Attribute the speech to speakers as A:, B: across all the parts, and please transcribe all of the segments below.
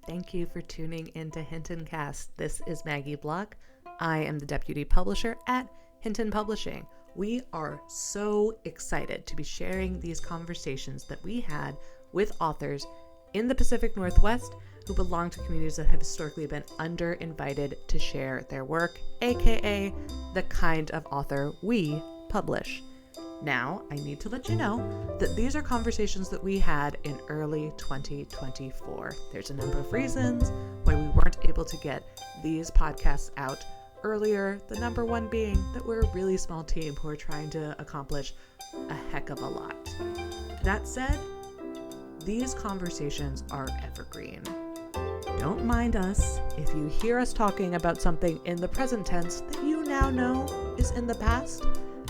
A: Thank you for tuning into Hinton Cast. This is Maggie Block. I am the deputy publisher at Hinton Publishing. We are so excited to be sharing these conversations that we had with authors in the Pacific Northwest who belong to communities that have historically been under-invited to share their work, aka the kind of author we publish. Now, I need to let you know that these are conversations that we had in early 2024. There's a number of reasons why we weren't able to get these podcasts out earlier. The number one being that we're a really small team who are trying to accomplish a heck of a lot. That said, these conversations are evergreen. Don't mind us if you hear us talking about something in the present tense that you now know is in the past.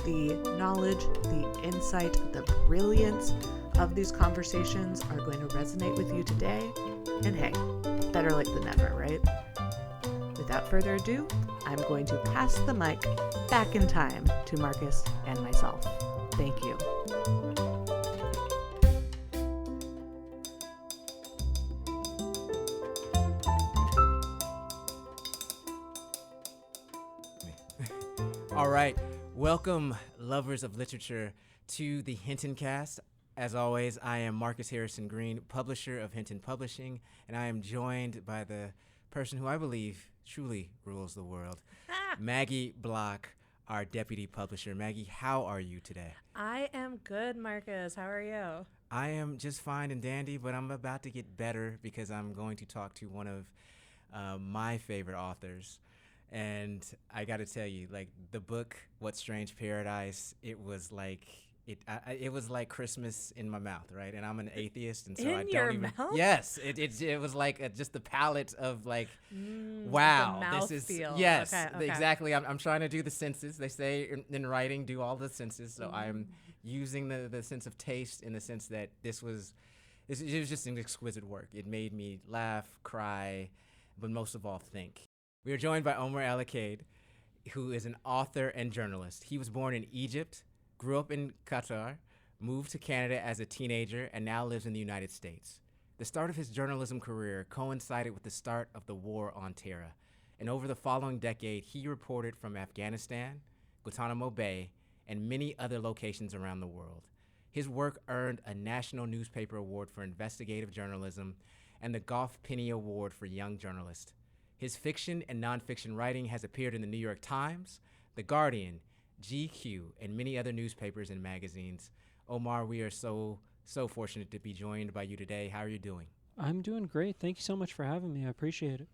A: The knowledge, the insight, the brilliance of these conversations are going to resonate with you today. And hey, better late than never, right? Without further ado, I'm going to pass the mic back in time to Marcus and myself. Thank you.
B: All right. Welcome, lovers of literature, to the Hinton Cast. As always, I am Marcus Harrison Green, publisher of Hinton Publishing, and I am joined by the person who I believe truly rules the world, Maggie Block, our deputy publisher. Maggie, how are you today?
C: I am good, Marcus. How are you?
B: I am just fine and dandy, but I'm about to get better because I'm going to talk to one of my favorite authors. And I got to tell you, like, the book, What Strange Paradise, it was like Christmas in my mouth, right? And I'm an atheist, and so
C: in
B: I don't
C: your
B: even.
C: Mouth?
B: Yes, it was like just the palette of like,
C: the
B: wow,
C: mouth
B: this is
C: feel.
B: yes,
C: Okay.
B: exactly. I'm trying to do the senses. They say in writing, do all the senses. So I'm using the sense of taste in the sense that it was just an exquisite work. It made me laugh, cry, but most of all think. We are joined by Omar Akkad, who is an author and journalist. He was born in Egypt, grew up in Qatar, moved to Canada as a teenager, and now lives in the United States. The start of his journalism career coincided with the start of the war on terror, and over the following decade, he reported from Afghanistan, Guantanamo Bay, and many other locations around the world. His work earned a National Newspaper Award for Investigative Journalism and the Gough Penny Award for Young Journalist. His fiction and nonfiction writing has appeared in the New York Times, The Guardian, GQ, and many other newspapers and magazines. Omar, we are so fortunate to be joined by you today. How are you doing?
D: I'm doing great. Thank you so much for having me. I appreciate it.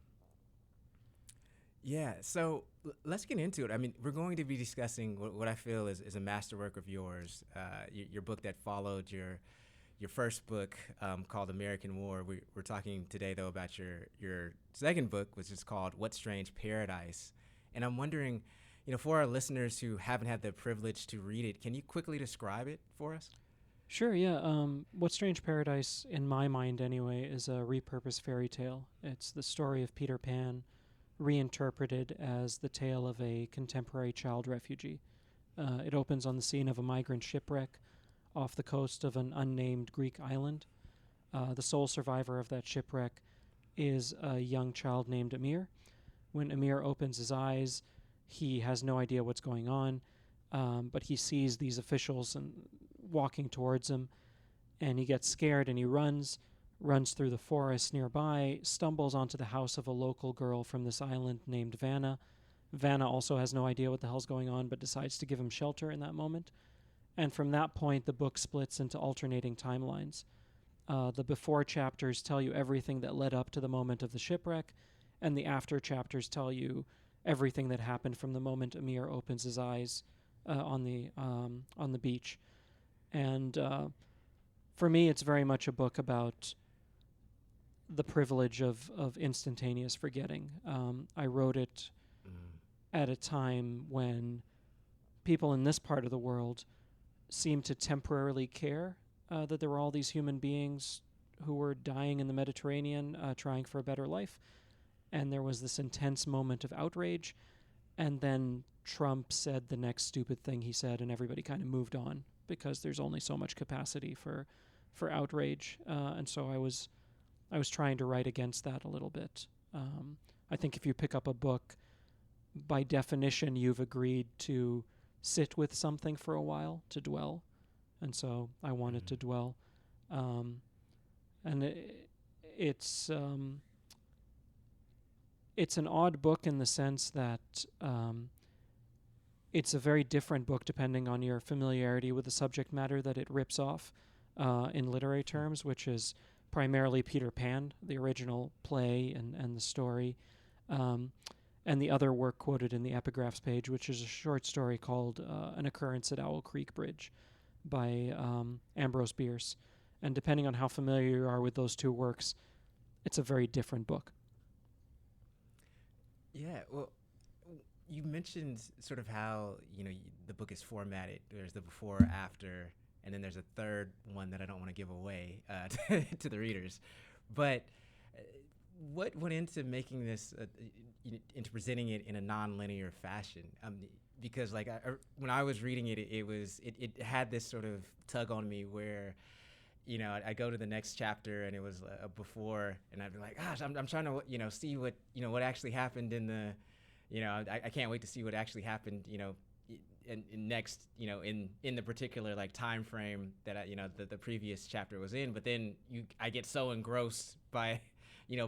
B: Yeah, so let's get into it. I mean, we're going to be discussing what I feel is a masterwork of yours, your book that followed your first book called American War. We're talking today, though, about your second book, which is called What Strange Paradise. And I'm wondering, for our listeners who haven't had the privilege to read it, can you quickly describe it for us?
D: Sure, yeah. What Strange Paradise, in my mind anyway, is a repurposed fairy tale. It's the story of Peter Pan reinterpreted as the tale of a contemporary child refugee. It opens on the scene of a migrant shipwreck off the coast of an unnamed Greek island. The sole survivor of that shipwreck is a young child named Amir. When Amir opens his eyes, he has no idea what's going on, but he sees these officials walking towards him, and he gets scared and he runs through the forest nearby, stumbles onto the house of a local girl from this island named Vanna. Vanna also has no idea what the hell's going on, but decides to give him shelter in that moment. And from that point, the book splits into alternating timelines. The before chapters tell you everything that led up to the moment of the shipwreck, and the after chapters tell you everything that happened from the moment Amir opens his eyes on the beach. And for me, it's very much a book about the privilege of instantaneous forgetting. I wrote it at a time when people in this part of the world seemed to temporarily care that there were all these human beings who were dying in the Mediterranean trying for a better life. And there was this intense moment of outrage. And then Trump said the next stupid thing he said, and everybody kind of moved on because there's only so much capacity for outrage. And so I was I was trying to write against that a little bit. I think if you pick up a book, by definition, you've agreed to sit with something for a while, to dwell. And so I wanted to dwell. And it's an odd book in the sense that it's a very different book depending on your familiarity with the subject matter that it rips off in literary terms, which is primarily Peter Pan, the original play and the story, and the other work quoted in the epigraphs page, which is a short story called An Occurrence at Owl Creek Bridge by Ambrose Bierce. And depending on how familiar you are with those two works, it's a very different book.
B: Yeah, well, you mentioned sort of how, the book is formatted. There's the before, after, and then there's a third one that I don't want to give away to the readers. But what went into making this, into presenting it in a non-linear fashion? Because when I was reading it, it had this sort of tug on me where, I go to the next chapter and it was a before, and I'd be like, gosh, I'm trying to, see what, what actually happened in the, I can't wait to see what actually happened, in next, in the particular time frame that the previous chapter was in. But then I get so engrossed by,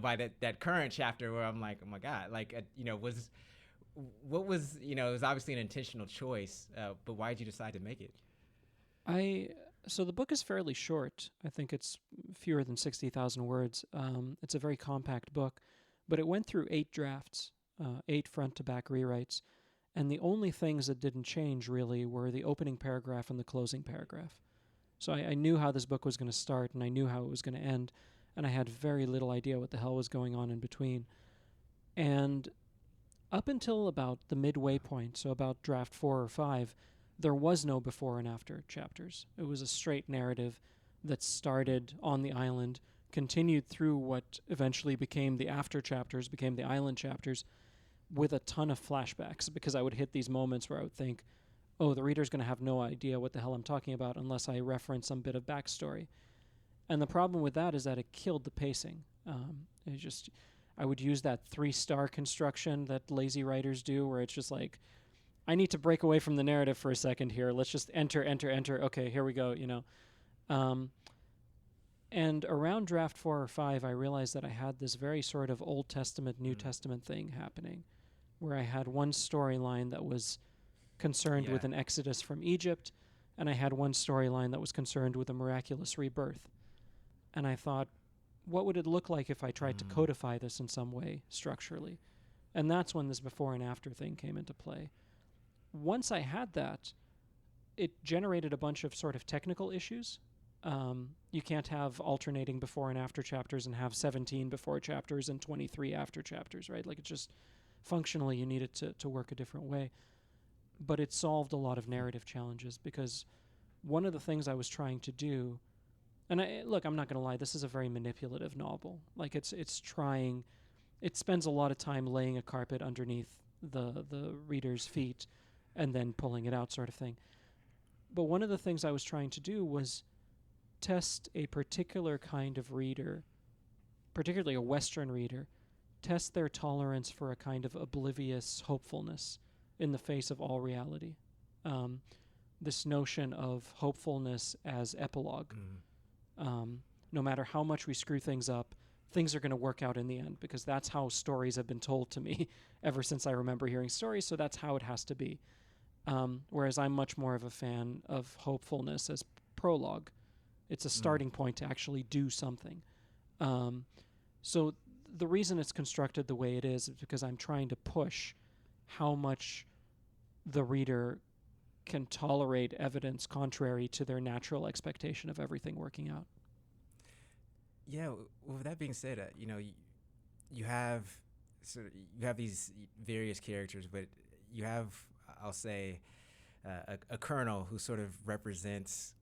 B: by that current chapter where I'm like, oh my God, what was, it was obviously an intentional choice, but why did you decide to make it?
D: So the book is fairly short. I think it's fewer than 60,000 words. It's a very compact book, but it went through 8 drafts, 8 front-to-back rewrites, and the only things that didn't change really were the opening paragraph and the closing paragraph. So I knew how this book was going to start, and I knew how it was going to end, and I had very little idea what the hell was going on in between. And up until about the midway point, so about draft 4 or 5, there was no before and after chapters. It was a straight narrative that started on the island, continued through what eventually became the after chapters, became the island chapters, with a ton of flashbacks, because I would hit these moments where I would think, oh, the reader's going to have no idea what the hell I'm talking about unless I reference some bit of backstory. And the problem with that is that it killed the pacing. I would use that 3-star construction that lazy writers do, where it's just like, I need to break away from the narrative for a second here. Let's just enter. Okay, here we go, And around draft 4 or 5, I realized that I had this very sort of Old Testament, New Testament thing happening, where I had one storyline that was concerned with an exodus from Egypt, and I had one storyline that was concerned with a miraculous rebirth. And I thought, what would it look like if I tried to codify this in some way structurally? And that's when this before and after thing came into play. Once I had that, it generated a bunch of sort of technical issues. You can't have alternating before and after chapters and have 17 before chapters and 23 after chapters, right? It's just functionally you need it to work a different way. But it solved a lot of narrative challenges, because one of the things I was trying to do, and I'm not going to lie, this is a very manipulative novel. It spends a lot of time laying a carpet underneath the reader's feet and then pulling it out, sort of thing. But one of the things I was trying to do was test a particular kind of reader, particularly a Western reader, test their tolerance for a kind of oblivious hopefulness in the face of all reality. This notion of hopefulness as epilogue. No matter how much we screw things up, things are going to work out in the end, because that's how stories have been told to me ever since I remember hearing stories, so that's how it has to be. Whereas I'm much more of a fan of hopefulness as prologue. It's a starting point to actually do something. So the reason it's constructed the way it is because I'm trying to push how much the reader can tolerate evidence contrary to their natural expectation of everything working out.
B: Yeah, with that being said, you have these various characters, but you have, I'll say, a colonel who sort of represents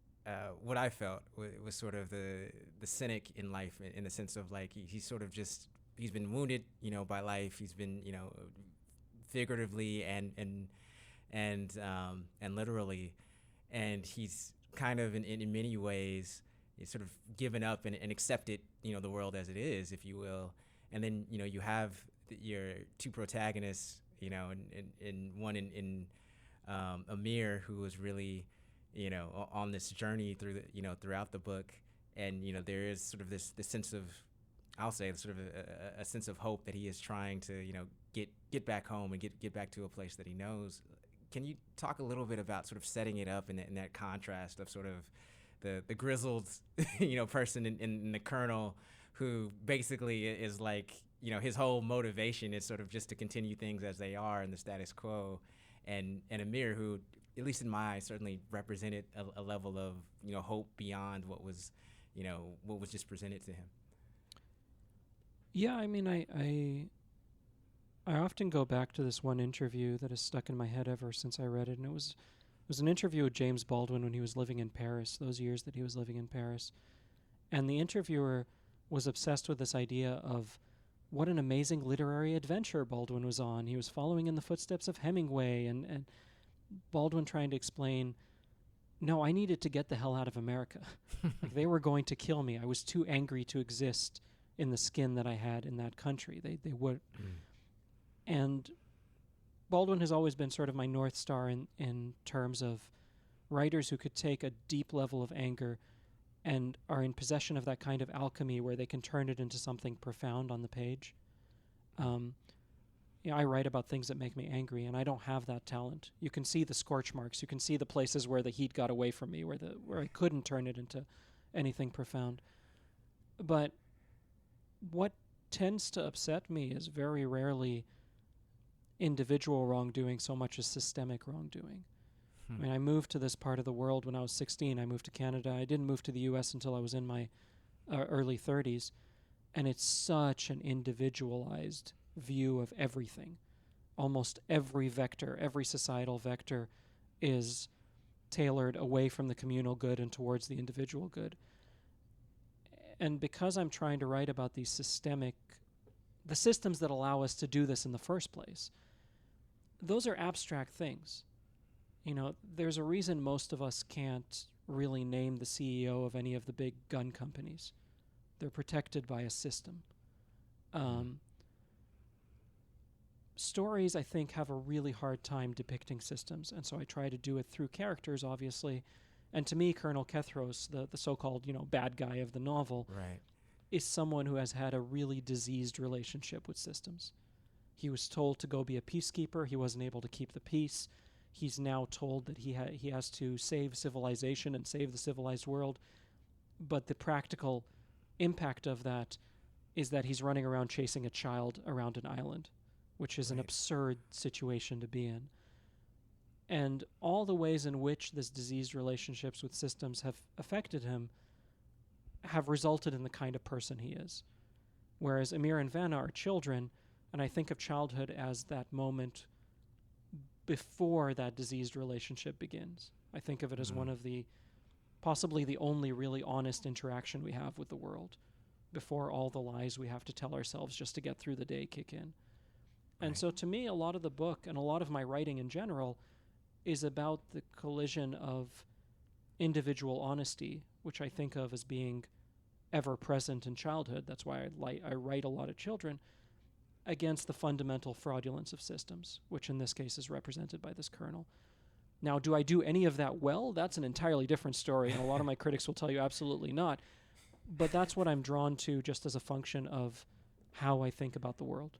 B: what I felt was sort of the cynic in life, in the sense of he's sort of he's been wounded, by life. He's been, figuratively and literally, and he's kind of in many ways sort of given up and accepted, the world as it is, if you will. And then you have your two protagonists, and one in Amir, who was really on this journey through throughout the book. And there is sort of this sense of, I'll say, sort of a sense of hope that he is trying to get back home and get back to a place that he knows. Can you talk a little bit about sort of setting it up in that contrast of sort of the grizzled person in the colonel, who basically is like, his whole motivation is sort of just to continue things as they are in the status quo, and Amir, who, at least in my eyes, certainly represented a level of hope beyond what was just presented to him.
D: Yeah, I mean, I often go back to this one interview that has stuck in my head ever since I read it, and it was an interview with James Baldwin when he was living in Paris, those years that he was living in Paris. And the interviewer was obsessed with this idea of what an amazing literary adventure Baldwin was on. He was following in the footsteps of Hemingway, and Baldwin trying to explain, no, I needed to get the hell out of America. Like, they were going to kill me. I was too angry to exist in the skin that I had in that country. They would. And Baldwin has always been sort of my North Star in terms of writers who could take a deep level of anger and are in possession of that kind of alchemy where they can turn it into something profound on the page. I write about things that make me angry, and I don't have that talent. You can see the scorch marks. You can see the places where the heat got away from me, where I couldn't turn it into anything profound. But what tends to upset me is very rarely individual wrongdoing so much as systemic wrongdoing. I mean, I moved to this part of the world when I was 16. I moved to Canada. I didn't move to the U.S. until I was in my early 30s. And it's such an individualized view of everything. Almost every vector, every societal vector is tailored away from the communal good and towards the individual good. And because I'm trying to write about the systems that allow us to do this in the first place, those are abstract things. There's a reason most of us can't really name the CEO of any of the big gun companies. They're protected by a system. Stories, I think, have a really hard time depicting systems, and so I try to do it through characters, obviously. And to me, Colonel Kethros, the so-called, bad guy of the novel,
B: Right.
D: is someone who has had a really diseased relationship with systems. He was told to go be a peacekeeper. He wasn't able to keep the peace. He's now told that he has to save civilization and save the civilized world. But the practical impact of that is that he's running around chasing a child around an island, which is an absurd situation to be in. And all the ways in which this diseased relationships with systems have affected him have resulted in the kind of person he is. Whereas Amir and Vanna are children, and I think of childhood as that moment before that diseased relationship begins. I think of it as one of possibly the only really honest interaction we have with the world before all the lies we have to tell ourselves just to get through the day kick in. And so to me, a lot of the book and a lot of my writing in general is about the collision of individual honesty, which I think of as being ever present in childhood. That's why I write a lot of children, against the fundamental fraudulence of systems, which in this case is represented by this colonel. Now, do I do any of that well? That's an entirely different story, and a lot of my critics will tell you absolutely not. But that's what I'm drawn to just as a function of how I think about the world.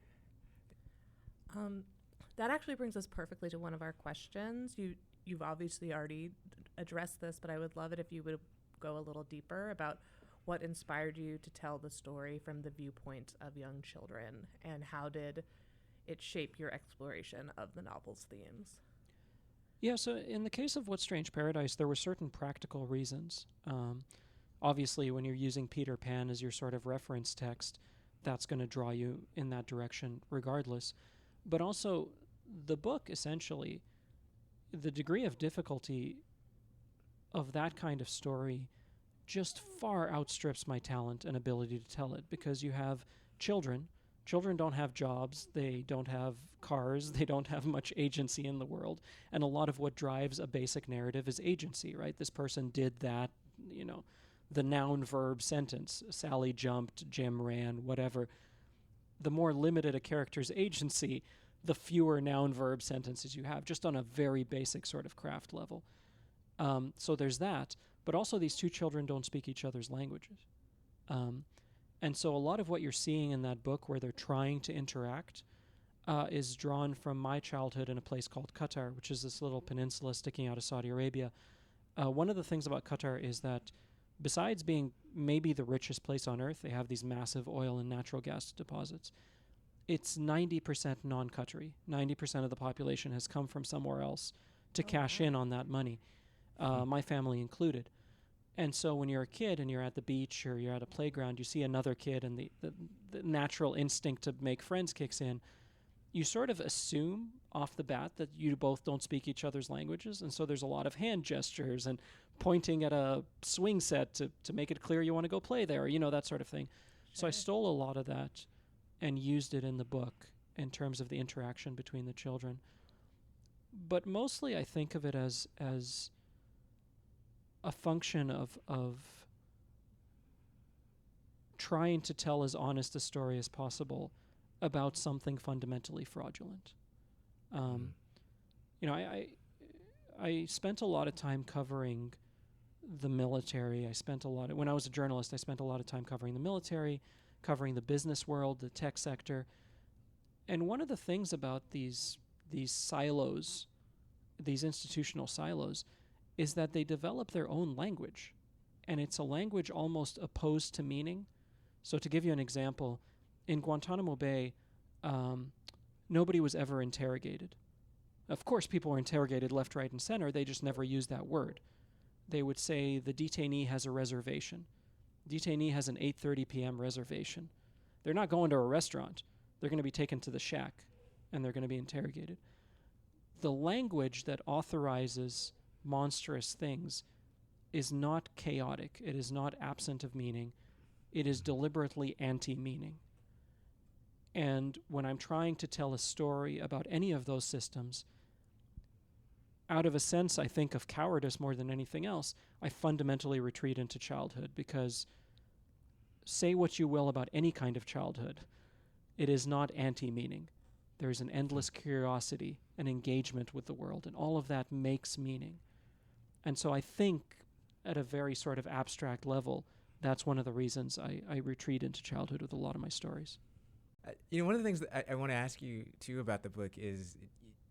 C: That actually brings us perfectly to one of our questions. You've obviously already addressed this, but I would love it if you would go a little deeper about what inspired you to tell the story from the viewpoint of young children, and how did it shape your exploration of the novel's themes?
D: Yeah, so in the case of What Strange Paradise, there were certain practical reasons. Obviously, when you're using Peter Pan as your sort of reference text, that's going to draw you in that direction regardless. But also, the book, essentially, the degree of difficulty of that kind of story just far outstrips my talent and ability to tell it, because you have children. Children don't have jobs, they don't have cars, they don't have much agency in the world. And a lot of what drives a basic narrative is agency, right? This person did that, the noun-verb sentence. Sally jumped, Jim ran, whatever. The more limited a character's agency, the fewer noun-verb sentences you have, just on a very basic sort of craft level. So there's that. But also these two children don't speak each other's languages. And so a lot of what you're seeing in that book where they're trying to interact is drawn from my childhood in a place called Qatar, which is this little peninsula sticking out of Saudi Arabia. One of the things about Qatar is that besides being maybe the richest place on earth, they have these massive oil and natural gas deposits. It's 90% non-Qatari. 90% of the population has come from somewhere else to cash in on that money, my family included. And so when you're a kid and you're at the beach or you're at a playground, you see another kid and the natural instinct to make friends kicks in. You sort of assume off the bat that you both don't speak each other's languages. And so there's a lot of hand gestures and pointing at a swing set to make it clear you want to go play there, that sort of thing. So I stole a lot of that and used it in the book in terms of the interaction between the children. But mostly I think of it as a function of trying to tell as honest a story as possible about something fundamentally fraudulent. I spent a lot of time covering the military. When I was a journalist, I spent a lot of time covering the military, covering the business world, the tech sector. And one of the things about these silos, these institutional silos, is that they develop their own language. And it's a language almost opposed to meaning. So to give you an example, in Guantanamo Bay, nobody was ever interrogated. Of course, people were interrogated left, right, and center. They just never used that word. They would say the detainee has a reservation. Detainee has an 8:30 p.m. reservation. They're not going to a restaurant. They're going to be taken to the shack, and they're going to be interrogated. The language that authorizes monstrous things is not chaotic. It is not absent of meaning. It is deliberately anti-meaning. And when I'm trying to tell a story about any of those systems, out of a sense, I think of cowardice more than anything else, I fundamentally retreat into childhood, because say what you will about any kind of childhood, it is not anti-meaning. There is an endless curiosity and engagement with the world, and all of that makes meaning. And so I think at a very sort of abstract level, that's one of the reasons I retreat into childhood with a lot of my stories.
B: One of the things that I want to ask you, too, about the book is,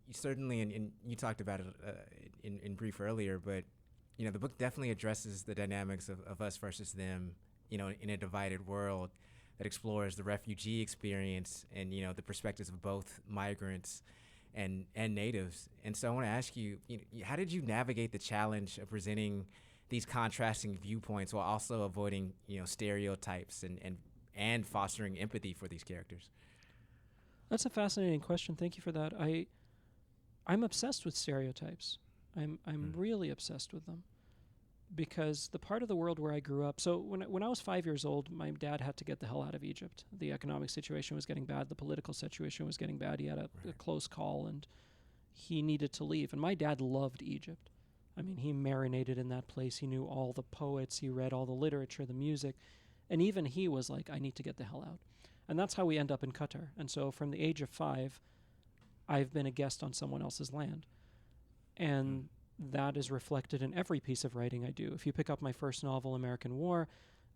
B: you certainly, and you talked about it in brief earlier, but, the book definitely addresses the dynamics of us versus them, in a divided world that explores the refugee experience and, the perspectives of both migrants and natives. And so I want to ask you, how did you navigate the challenge of presenting these contrasting viewpoints while also avoiding, stereotypes and fostering empathy for these characters?
D: That's a fascinating question. Thank you for that. I'm obsessed with stereotypes. I'm really obsessed with them, because the part of the world where I grew up. So when I was 5 years old, my dad had to get the hell out of Egypt. The economic situation was getting bad. The political situation was getting bad. He had a close call, and he needed to leave. And my dad loved Egypt. I mean, he marinated in that place. He knew all the poets. He read all the literature, the music. And even he was like, I need to get the hell out. And that's how we end up in Qatar. And so from the age of 5, I've been a guest on someone else's land. And that is reflected in every piece of writing I do. If you pick up my first novel, American War,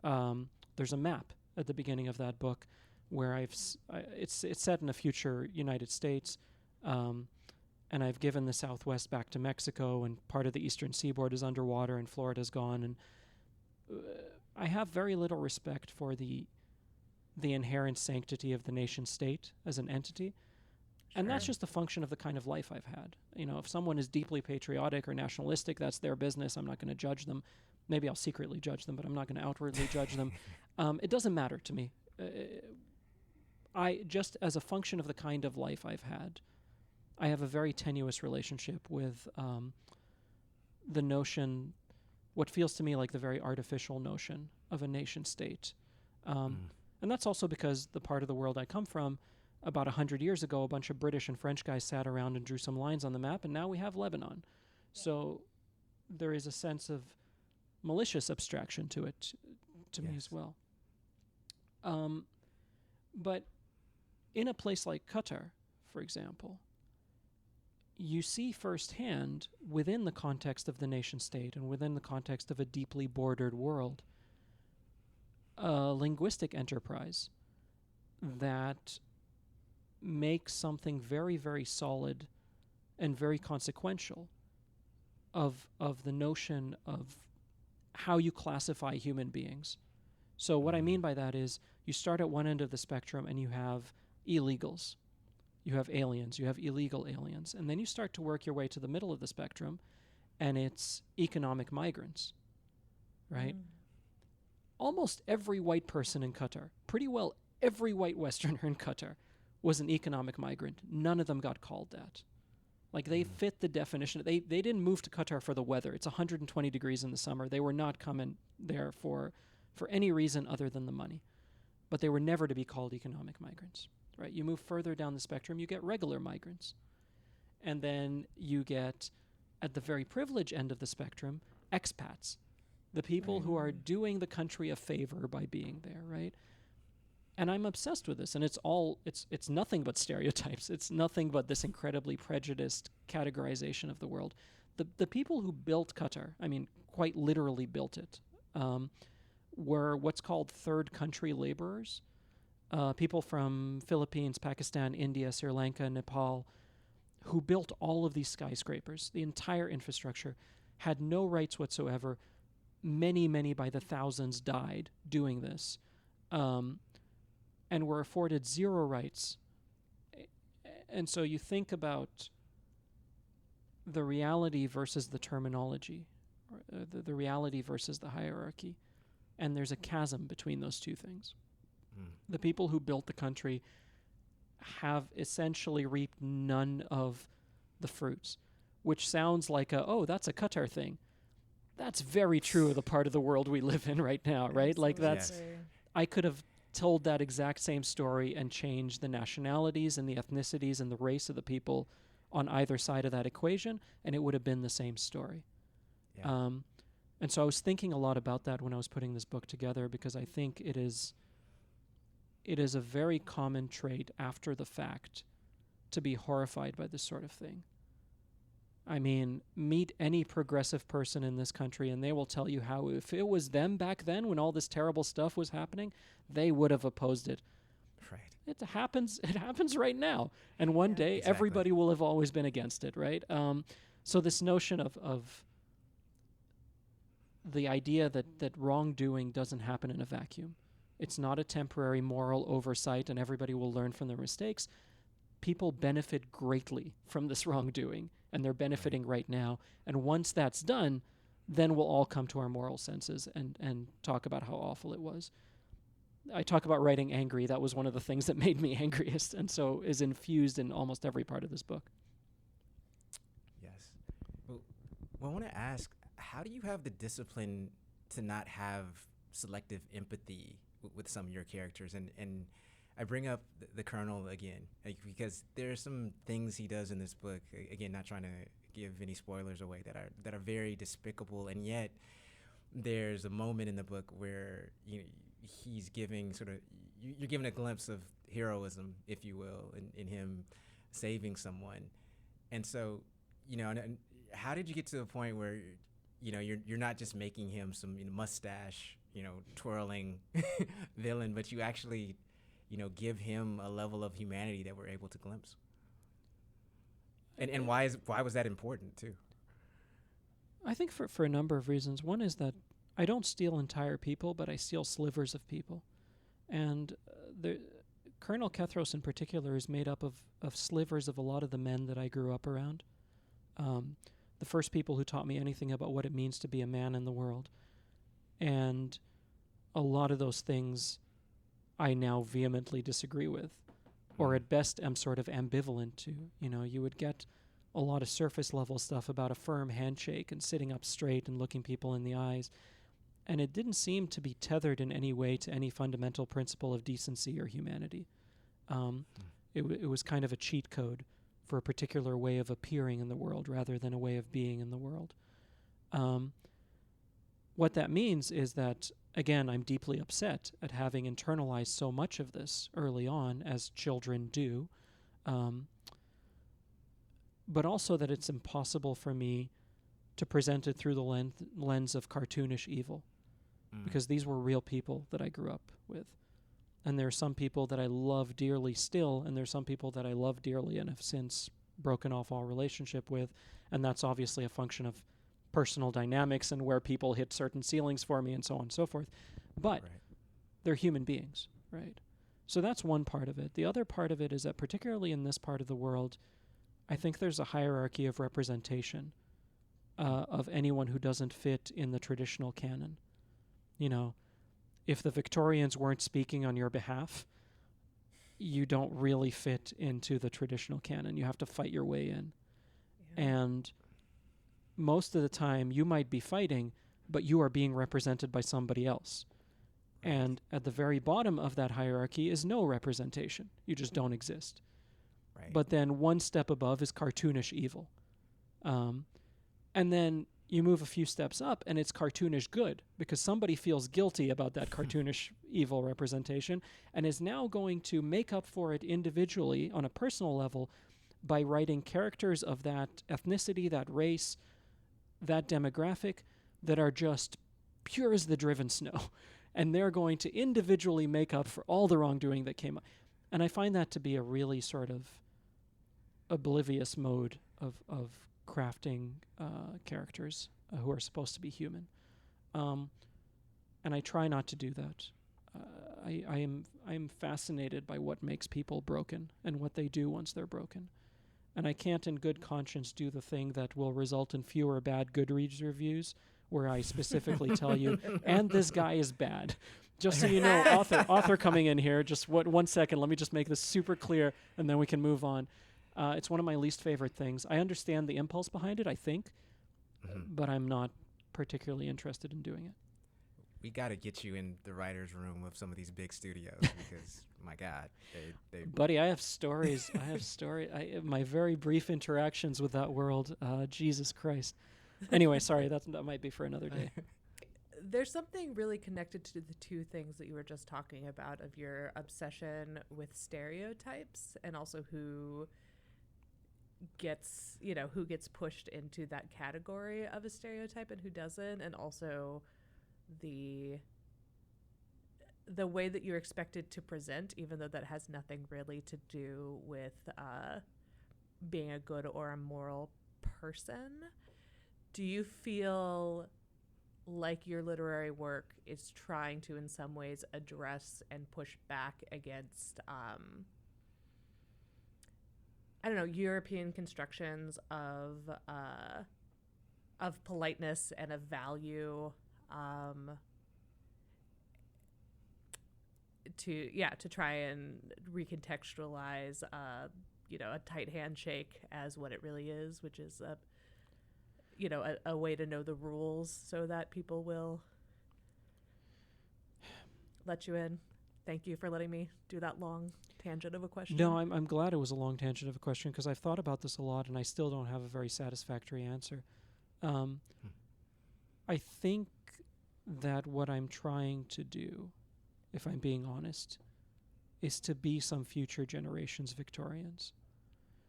D: there's a map at the beginning of that book where it's set in a future United States, and I've given the Southwest back to Mexico, and part of the eastern seaboard is underwater, and Florida's gone. And I have very little respect for the inherent sanctity of the nation state as an entity. And that's just a function of the kind of life I've had. If someone is deeply patriotic or nationalistic, that's their business. I'm not going to judge them. Maybe I'll secretly judge them, but I'm not going to outwardly judge them. It doesn't matter to me. I just, as a function of the kind of life I've had, I have a very tenuous relationship with the notion, what feels to me like the very artificial notion of a nation state. And that's also because the part of the world I come from, about 100 years ago, a bunch of British and French guys sat around and drew some lines on the map, and now we have Lebanon. So there is a sense of malicious abstraction to it to me as well. But in a place like Qatar, for example, you see firsthand, within the context of the nation state and within the context of a deeply bordered world, a linguistic enterprise that makes something very, very solid and very consequential of the notion of how you classify human beings. So what I mean by that is you start at one end of the spectrum and you have illegals, you have aliens, you have illegal aliens, and then you start to work your way to the middle of the spectrum, and it's economic migrants, right? Almost every white person in Qatar, pretty well every white Westerner in Qatar, was an economic migrant. None of them got called that. Like, they fit the definition. They didn't move to Qatar for the weather. It's 120 degrees in the summer. They were not coming there for any reason other than the money. But they were never to be called economic migrants, right? You move further down the spectrum, you get regular migrants. And then you get, at the very privileged end of the spectrum, expats, the people who are doing the country a favor by being there, right? And I'm obsessed with this, and it's nothing but stereotypes. It's nothing but this incredibly prejudiced categorization of the world. The people who built Qatar, I mean, quite literally built it, were what's called third country laborers, people from Philippines, Pakistan, India, Sri Lanka, Nepal, who built all of these skyscrapers. The entire infrastructure had no rights whatsoever. Many, many by the thousands died doing this. And were afforded zero rights. And so you think about the reality versus the terminology, or the reality versus the hierarchy, and there's a chasm between those two things. The people who built the country have essentially reaped none of the fruits, which sounds like that's a Qatar thing. That's very true of the part of the world we live in right now, right? Like, that's, I could have told that exact same story and changed the nationalities and the ethnicities and the race of the people on either side of that equation, and it would have been the same story. Yeah. And so I was thinking a lot about that when I was putting this book together, because I think it is a very common trait after the fact to be horrified by this sort of thing. I mean, meet any progressive person in this country and they will tell you how, if it was them back then when all this terrible stuff was happening, they would have opposed it.
B: Right.
D: It happens right now. And one day, everybody will have always been against it, right? So this notion of the idea that wrongdoing doesn't happen in a vacuum. It's not a temporary moral oversight and everybody will learn from their mistakes. People benefit greatly from this wrongdoing, and they're benefiting right now. And once that's done, then we'll all come to our moral senses and talk about how awful it was. I talk about writing angry. That was one of the things that made me angriest, and so is infused in almost every part of this book.
B: Yes. Well, I want to ask, how do you have the discipline to not have selective empathy with some of your characters? And I bring up the Colonel again, because there are some things he does in this book, again, not trying to give any spoilers away, that are very despicable, and yet there's a moment in the book where he's giving you're given a glimpse of heroism, if you will, in him saving someone. And so, and how did you get to the point where you're not just making him some mustache twirling villain, but you actually give him a level of humanity that we're able to glimpse? And why was that important too?
D: I think for a number of reasons. One is that I don't steal entire people, but I steal slivers of people. And Colonel Kethros in particular is made up of slivers of a lot of the men that I grew up around. The first people who taught me anything about what it means to be a man in the world. And a lot of those things I now vehemently disagree with, or at best am sort of ambivalent to. You would get a lot of surface level stuff about a firm handshake and sitting up straight and looking people in the eyes. And it didn't seem to be tethered in any way to any fundamental principle of decency or humanity. It was kind of a cheat code for a particular way of appearing in the world rather than a way of being in the world. what that means is that, again, I'm deeply upset at having internalized so much of this early on, as children do, but also that it's impossible for me to present it through the lens of cartoonish evil, because these were real people that I grew up with. And there are some people that I love dearly still, and there are some people that I love dearly and have since broken off all relationship with, and that's obviously a function of personal dynamics and where people hit certain ceilings for me and so on and so forth. But they're human beings, right? So that's one part of it. The other part of it is that, particularly in this part of the world, I think there's a hierarchy of representation of anyone who doesn't fit in the traditional canon. You know, if the Victorians weren't speaking on your behalf, you don't really fit into the traditional canon. You have to fight your way in. Yeah. And most of the time you might be fighting, but you are being represented by somebody else. And at the very bottom of that hierarchy is no representation. You just don't exist. Right. But then one step above is cartoonish evil. And then you move a few steps up and it's cartoonish good, because somebody feels guilty about that cartoonish evil representation and is now going to make up for it individually on a personal level by writing characters of that ethnicity, that race, that demographic that are just pure as the driven snow. And they're going to individually make up for all the wrongdoing that came up. And I find that to be a really sort of oblivious mode of crafting characters who are supposed to be human. And I try not to do that. I am fascinated by what makes people broken and what they do once they're broken. And I can't in good conscience do the thing that will result in fewer bad Goodreads reviews where I specifically tell you, and this guy is bad. Just so you know, author coming in here, just 1 second, let me just make this super clear, and then we can move on. It's one of my least favorite things. I understand the impulse behind it, I think, but I'm not particularly interested in doing it.
B: We got to get you in the writer's room of some of these big studios because, my God.
D: Buddy, I have stories. My very brief interactions with that world, Jesus Christ. Anyway, sorry, that might be for another day.
C: There's something really connected to the two things that you were just talking about, of your obsession with stereotypes and also who gets pushed into that category of a stereotype and who doesn't, and also the way that you're expected to present, even though that has nothing really to do with being a good or a moral person. Do you feel like your literary work is trying to, in some ways, address and push back against, European constructions of politeness and of value, to try and recontextualize, a tight handshake as what it really is, which is a way to know the rules so that people will let you in. Thank you for letting me do that long tangent of a question.
D: No, I'm glad it was a long tangent of a question, because I've thought about this a lot and I still don't have a very satisfactory answer. I think that what I'm trying to do, if I'm being honest, is to be some future generation's Victorians.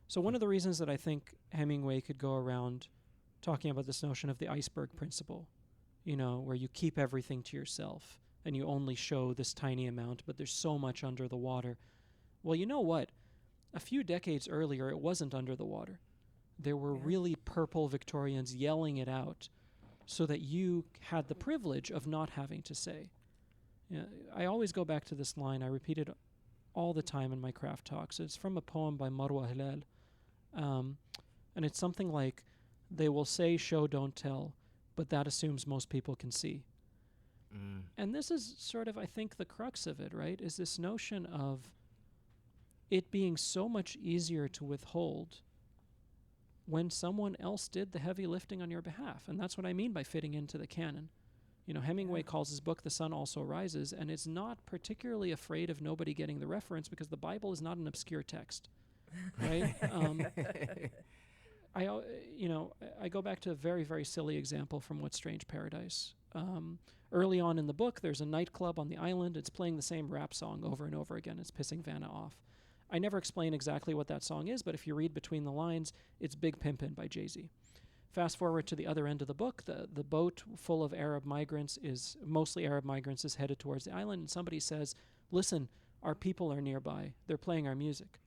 D: So one of the reasons that I think Hemingway could go around talking about this notion of the iceberg principle, where you keep everything to yourself and you only show this tiny amount, but there's so much under the water. Well, you know what? A few decades earlier, it wasn't under the water. There were really purple Victorians yelling it out so that you had the privilege of not having to say. I always go back to this line. I repeat it all the time in my craft talks. It's from a poem by Marwa Hilal. And it's something like, they will say show, don't tell, but that assumes most people can see. And this is sort of, I think, the crux of it, right? Is this notion of it being so much easier to withhold when someone else did the heavy lifting on your behalf. And that's what I mean by fitting into the canon. Hemingway calls his book The Sun Also Rises, and is not particularly afraid of nobody getting the reference, because the Bible is not an obscure text, right? I go back to a very, very silly example from What Strange Paradise. Early on in the book, there's a nightclub on the island. It's playing the same rap song over and over again. It's pissing Vanna off. I never explain exactly what that song is, but if you read between the lines, it's Big Pimpin' by Jay-Z. Fast forward to the other end of the book, the boat full of Arab migrants mostly Arab migrants, is headed towards the island, and somebody says, listen, our people are nearby. They're playing our music.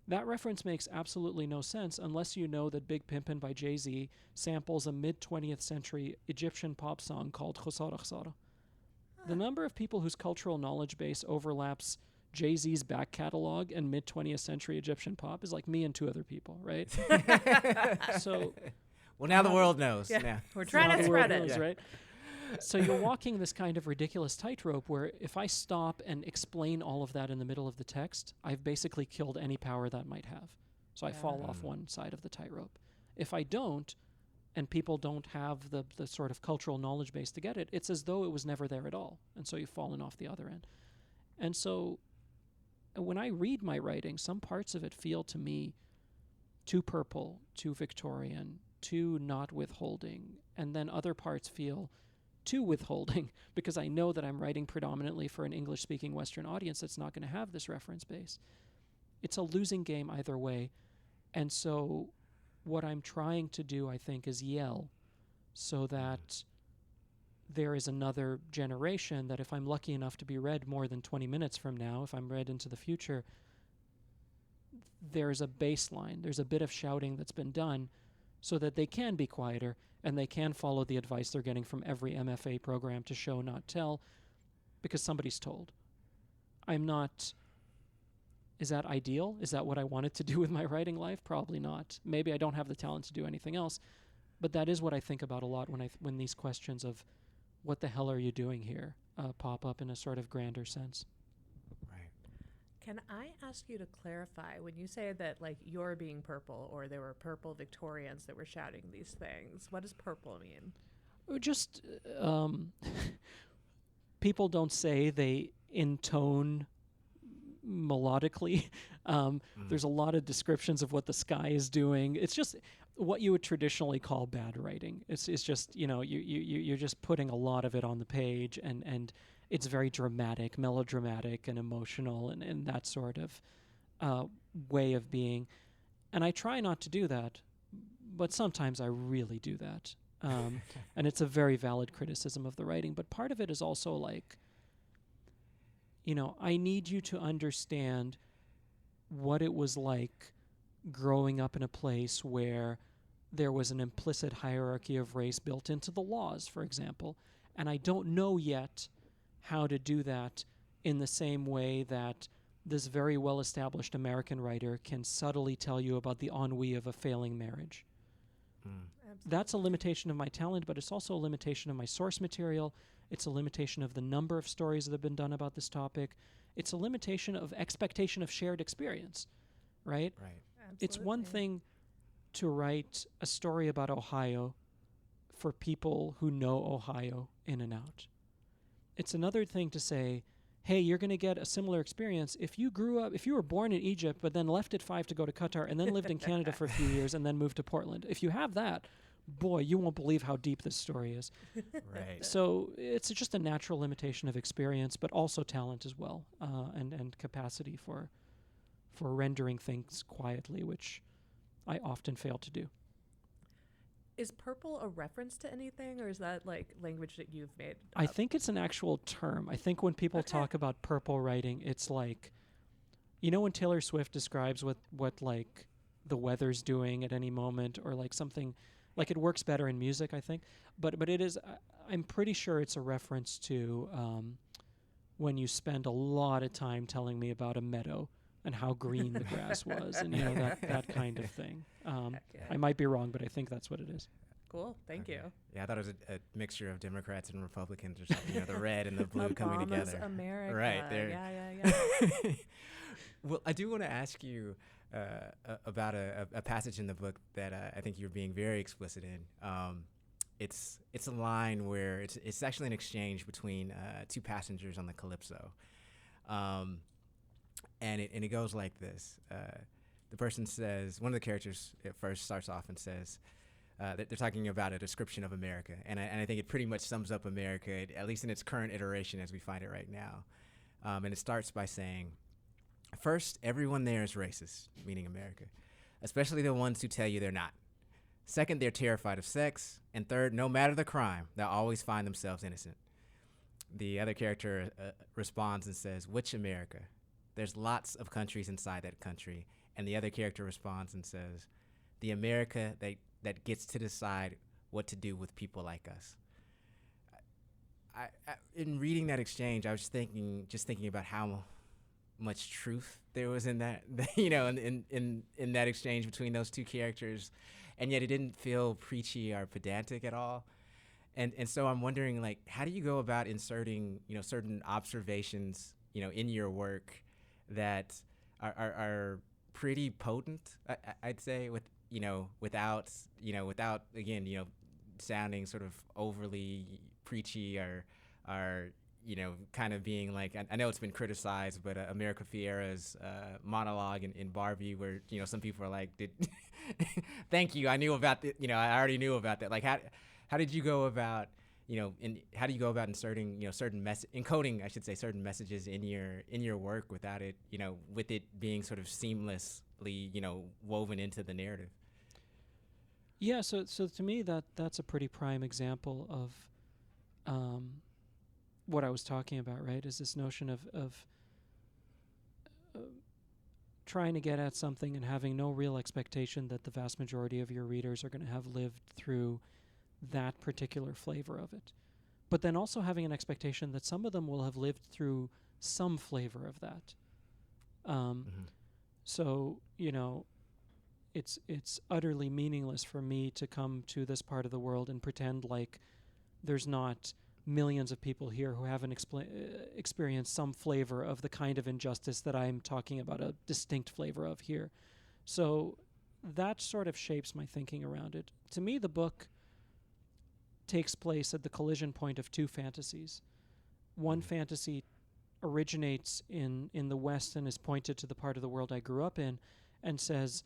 D: That reference makes absolutely no sense unless you know that Big Pimpin' by Jay-Z samples a mid-20th century Egyptian pop song called Khosara Khosara. The number of people whose cultural knowledge base overlaps Jay-Z's back catalog and mid-20th century Egyptian pop is like me and two other people, right? So...
B: Well, now the world knows.
C: Yeah. We're trying to spread it.
D: Knows, right? So you're walking this kind of ridiculous tightrope where if I stop and explain all of that in the middle of the text, I've basically killed any power that might have. So I fall off one side of the tightrope. If I don't, and people don't have the sort of cultural knowledge base to get it, it's as though it was never there at all. And so you've fallen off the other end. And so when I read my writing, some parts of it feel to me too purple, too Victorian, too not withholding, and then other parts feel too withholding because I know that I'm writing predominantly for an English-speaking Western audience that's not going to have this reference base. It's a losing game either way, and so what I'm trying to do, I think, is yell so that there is another generation that if I'm lucky enough to be read more than 20 minutes from now, if I'm read into the future, there's a baseline, there's a bit of shouting that's been done so that they can be quieter and they can follow the advice they're getting from every MFA program to show, not tell, because somebody's told. Is that ideal? Is that what I wanted to do with my writing life? Probably not. Maybe I don't have the talent to do anything else, but that is what I think about a lot when these questions of what the hell are you doing here pop up in a sort of grander sense.
C: Can I ask you to clarify when you say that, like, you're being purple or there were purple Victorians that were shouting these things? What does purple mean?
D: Just people don't say, they intone melodically. There's a lot of descriptions of what the sky is doing. It's just what you would traditionally call bad writing. It's just, you're just putting a lot of it on the page, and it's very dramatic, melodramatic, and emotional, and that sort of way of being. And I try not to do that, but sometimes I really do that. And it's a very valid criticism of the writing. But part of it is also like, I need you to understand what it was like growing up in a place where there was an implicit hierarchy of race built into the laws, for example. And I don't know yet how to do that in the same way that this very well-established American writer can subtly tell you about the ennui of a failing marriage. That's a limitation of my talent, but it's also a limitation of my source material. It's a limitation of the number of stories that have been done about this topic. It's a limitation of expectation of shared experience, right?
B: Right.
C: Absolutely.
D: It's one thing to write a story about Ohio for people who know Ohio in and out. It's another thing to say, hey, you're going to get a similar experience if you were born in Egypt, but then left at 5 to go to Qatar and then lived in Canada for a few years and then moved to Portland. If you have that, boy, you won't believe how deep this story is.
B: Right.
D: So it's just a natural limitation of experience, but also talent as well, and capacity for rendering things quietly, which I often fail to do.
C: Is purple a reference to anything, or is that like language that you've made up?
D: I think it's an actual term. I think when people talk about purple writing, it's like, when Taylor Swift describes what like the weather's doing at any moment, or like something, like it works better in music, I think. But it is, I'm pretty sure it's a reference to when you spend a lot of time telling me about a meadow and how green the grass was, and that kind of thing. I might be wrong, but I think that's what it is.
C: Cool, thank you.
B: Yeah, I thought it was a mixture of Democrats and Republicans or something. The red and the blue coming
C: Obama's
B: together.
C: America.
B: Right there.
C: Yeah.
B: Well, I do want to ask you about a passage in the book that I think you're being very explicit in. It's a line where it's actually an exchange between two passengers on the Calypso. And it goes like this. The person says, one of the characters at first starts off and says, they're talking about a description of America, and I think it pretty much sums up America, at least in its current iteration as we find it right now. And it starts by saying, first, everyone there is racist, meaning America, especially the ones who tell you they're not. Second, they're terrified of sex. And third, no matter the crime, they'll always find themselves innocent. The other character responds and says, which America? There's lots of countries inside that country. And the other character responds and says, the America that gets to decide what to do with people like us. In reading that exchange, I was just thinking about how much truth there was in that, in that exchange between those two characters, and yet it didn't feel preachy or pedantic at all. And so I'm wondering, like, how do you go about inserting, certain observations, in your work that are pretty potent, I'd say, without again, sounding sort of overly preachy or kind of being like, I know it's been criticized, but America Fiera's monologue in Barbie, where some people are like, thank you, I knew about it, I already knew about that. Like, how did you go about how do you go about inserting encoding, I should say, certain messages in your work without it with it being sort of seamlessly woven into the narrative?
D: Yeah, so to me that's a pretty prime example of what I was talking about, right? Is this notion of trying to get at something and having no real expectation that the vast majority of your readers are going to have lived through that particular flavor of it. But then also having an expectation that some of them will have lived through some flavor of that. So, it's utterly meaningless for me to come to this part of the world and pretend like there's not millions of people here who haven't experienced some flavor of the kind of injustice that I'm talking about, a distinct flavor of here. So that sort of shapes my thinking around it. To me, the book takes place at the collision point of two fantasies. One fantasy originates in the West and is pointed to the part of the world I grew up in and says,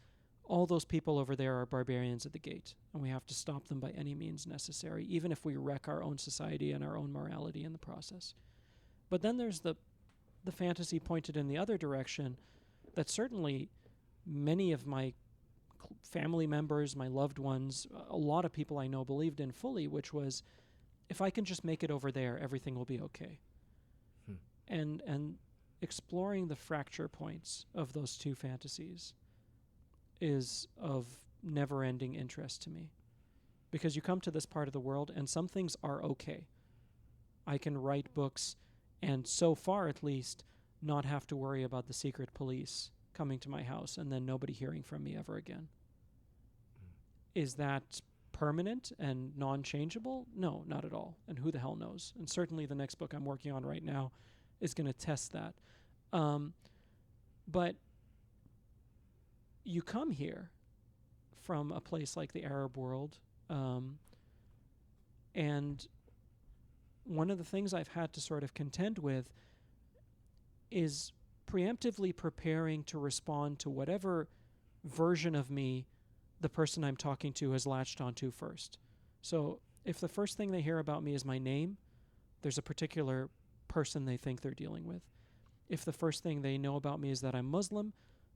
D: all those people over there are barbarians at the gate, and we have to stop them by any means necessary, even if we wreck our own society and our own morality in the process. But then there's the fantasy pointed in the other direction that certainly many of my family members, my loved ones, a lot of people I know believed in fully, which was, if I can just make it over there, everything will be okay. And exploring the fracture points of those two fantasies is of never-ending interest to me, because you come to this part of the world and some things are okay. I can write books and, so far at least, not have to worry about the secret police coming to my house and then nobody hearing from me ever again. Is that permanent and non-changeable? No, not at all. And who the hell knows? And certainly the next book I'm working on right now is going to test that. But you come here from a place like the Arab world, and one of the things I've had to sort of contend with is preemptively preparing to respond to whatever version of me the person I'm talking to has latched onto first. So if the first thing they hear about me is my name, there's a particular person they think they're dealing with. If the first thing they know about me is that I'm Muslim,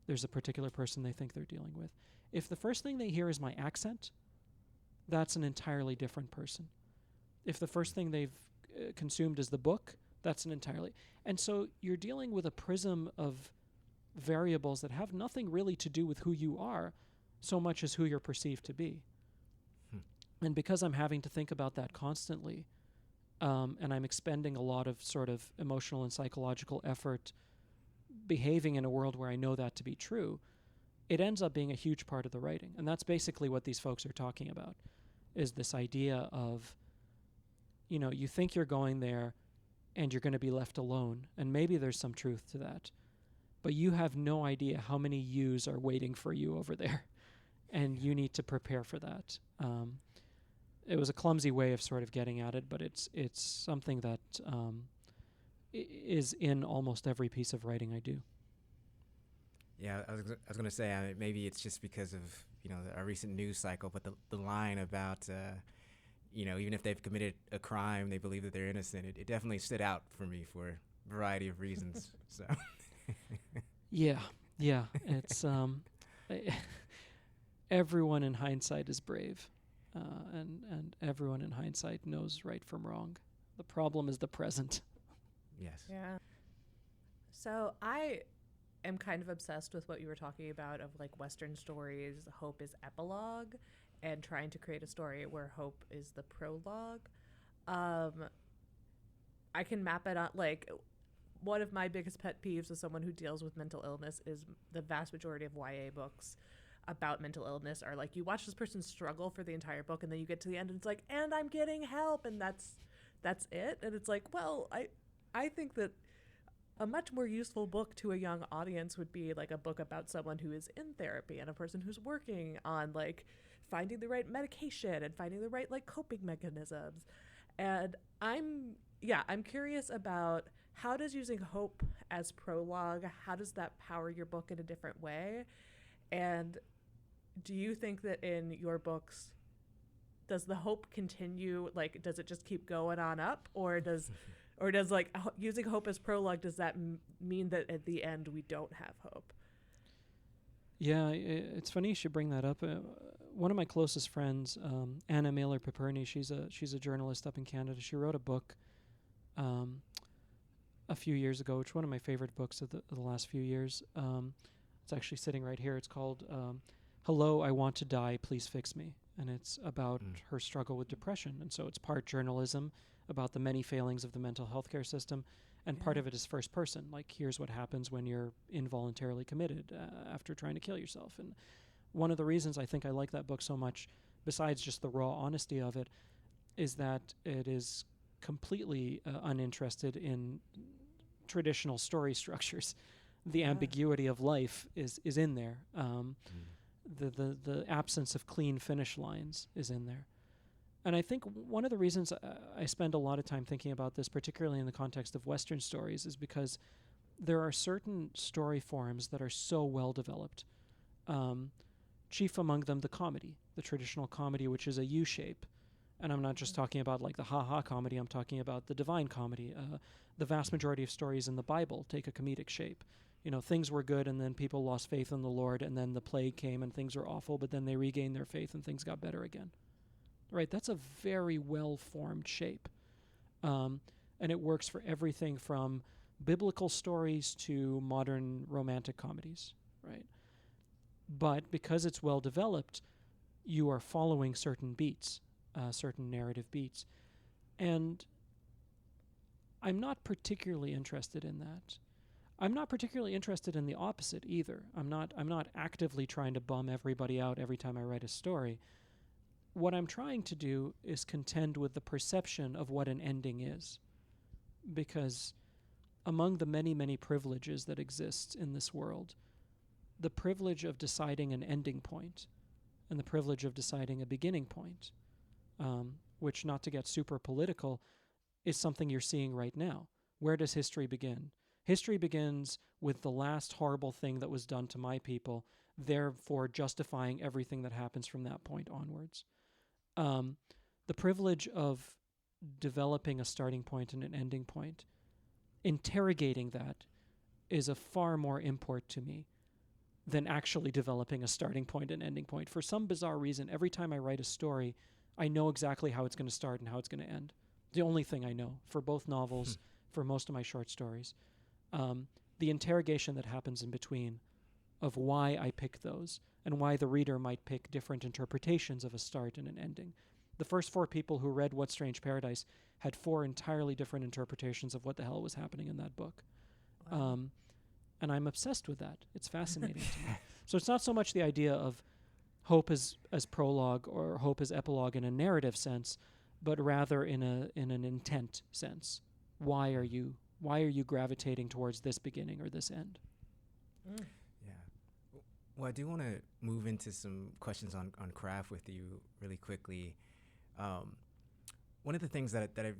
D: there's a particular person they think they're dealing with. If the first thing they hear is my accent, that's an entirely different person. If the first thing they've consumed is the book, that's an entirely... And so you're dealing with a prism of variables that have nothing really to do with who you are, so much as who you're perceived to be. And because I'm having to think about that constantly, and I'm expending a lot of sort of emotional and psychological effort behaving in a world where I know that to be true, it ends up being a huge part of the writing. And that's basically what these folks are talking about, is this idea of, you think you're going there and you're going to be left alone. And maybe there's some truth to that. But you have no idea how many yous are waiting for you over there. And you need to prepare for that. It was a clumsy way of sort of getting at it, but it's something that is in almost every piece of writing I do.
B: Yeah, I was gonna say maybe it's just because of our recent news cycle, but the line about even if they've committed a crime, they believe that they're innocent. It definitely stood out for me for a variety of reasons. So
D: Yeah, yeah. It's I- everyone in hindsight is brave, and everyone in hindsight knows right from wrong. The problem is the present.
B: yes.
C: Yeah. So I am kind of obsessed with what you were talking about of like Western stories, hope is epilogue, and trying to create a story where hope is the prologue. Um, I can map it on like one of my biggest pet peeves as someone who deals with mental illness is the vast majority of YA books about mental illness are like you watch this person struggle for the entire book and then you get to the end and it's like and I'm getting help and that's it and it's like well I think that a much more useful book to a young audience would be like a book about someone who is in therapy and a person who's working on like finding the right medication and finding the right like coping mechanisms. And I'm curious about how does using hope as prologue, how does that power your book in a different way? And do you think that in your books does the hope continue, like does it just keep going on up, or does like using hope as prologue, does that mean that at the end we don't have hope?
D: Yeah, it's funny you should bring that up. One of my closest friends, Anna Mailer Piperni, she's a journalist up in Canada. She wrote a book a few years ago, which is one of my favorite books of the last few years. It's actually sitting right here. It's called Hello, I Want to Die, Please Fix Me. And it's about her struggle with depression. And so it's part journalism about the many failings of the mental health care system, and part of it is first person. Like, here's what happens when you're involuntarily committed after trying to kill yourself. And one of the reasons I think I like that book so much, besides just the raw honesty of it, is that it is completely uninterested in traditional story structures. The ambiguity of life is in there. The absence of clean finish lines is in there. And I think one of the reasons I spend a lot of time thinking about this, particularly in the context of Western stories, is because there are certain story forms that are so well developed. Chief among them, the comedy, the traditional comedy, which is a U shape. And I'm not just talking about like the ha-ha comedy, I'm talking about the divine comedy. The vast majority of stories in the Bible take a comedic shape. Things were good and then people lost faith in the Lord, and then the plague came and things were awful, but then they regained their faith and things got better again. Right, that's a very well-formed shape. And it works for everything from biblical stories to modern romantic comedies, right? But because it's well-developed, you are following certain beats, certain narrative beats. And I'm not particularly interested in that. I'm not particularly interested in the opposite either. I'm not actively trying to bum everybody out every time I write a story. What I'm trying to do is contend with the perception of what an ending is. Because among the many, many privileges that exist in this world, the privilege of deciding an ending point and the privilege of deciding a beginning point, which, not to get super political, is something you're seeing right now. Where does history begin? History begins with the last horrible thing that was done to my people, therefore justifying everything that happens from that point onwards. The privilege of developing a starting point and an ending point, interrogating that, is of far more import to me than actually developing a starting point and ending point. For some bizarre reason, every time I write a story, I know exactly how it's going to start and how it's going to end. The only thing I know for both novels, for most of my short stories. The interrogation that happens in between of why I pick those and why the reader might pick different interpretations of a start and an ending. The first 4 people who read What Strange Paradise had 4 entirely different interpretations of what the hell was happening in that book. Wow. And I'm obsessed with that. It's fascinating to me. So it's not so much the idea of hope as prologue or hope as epilogue in a narrative sense, but rather in an intent sense. Why are you gravitating towards this beginning or this end?
B: Yeah. Well, I do want to move into some questions on craft with you really quickly. One of the things that I've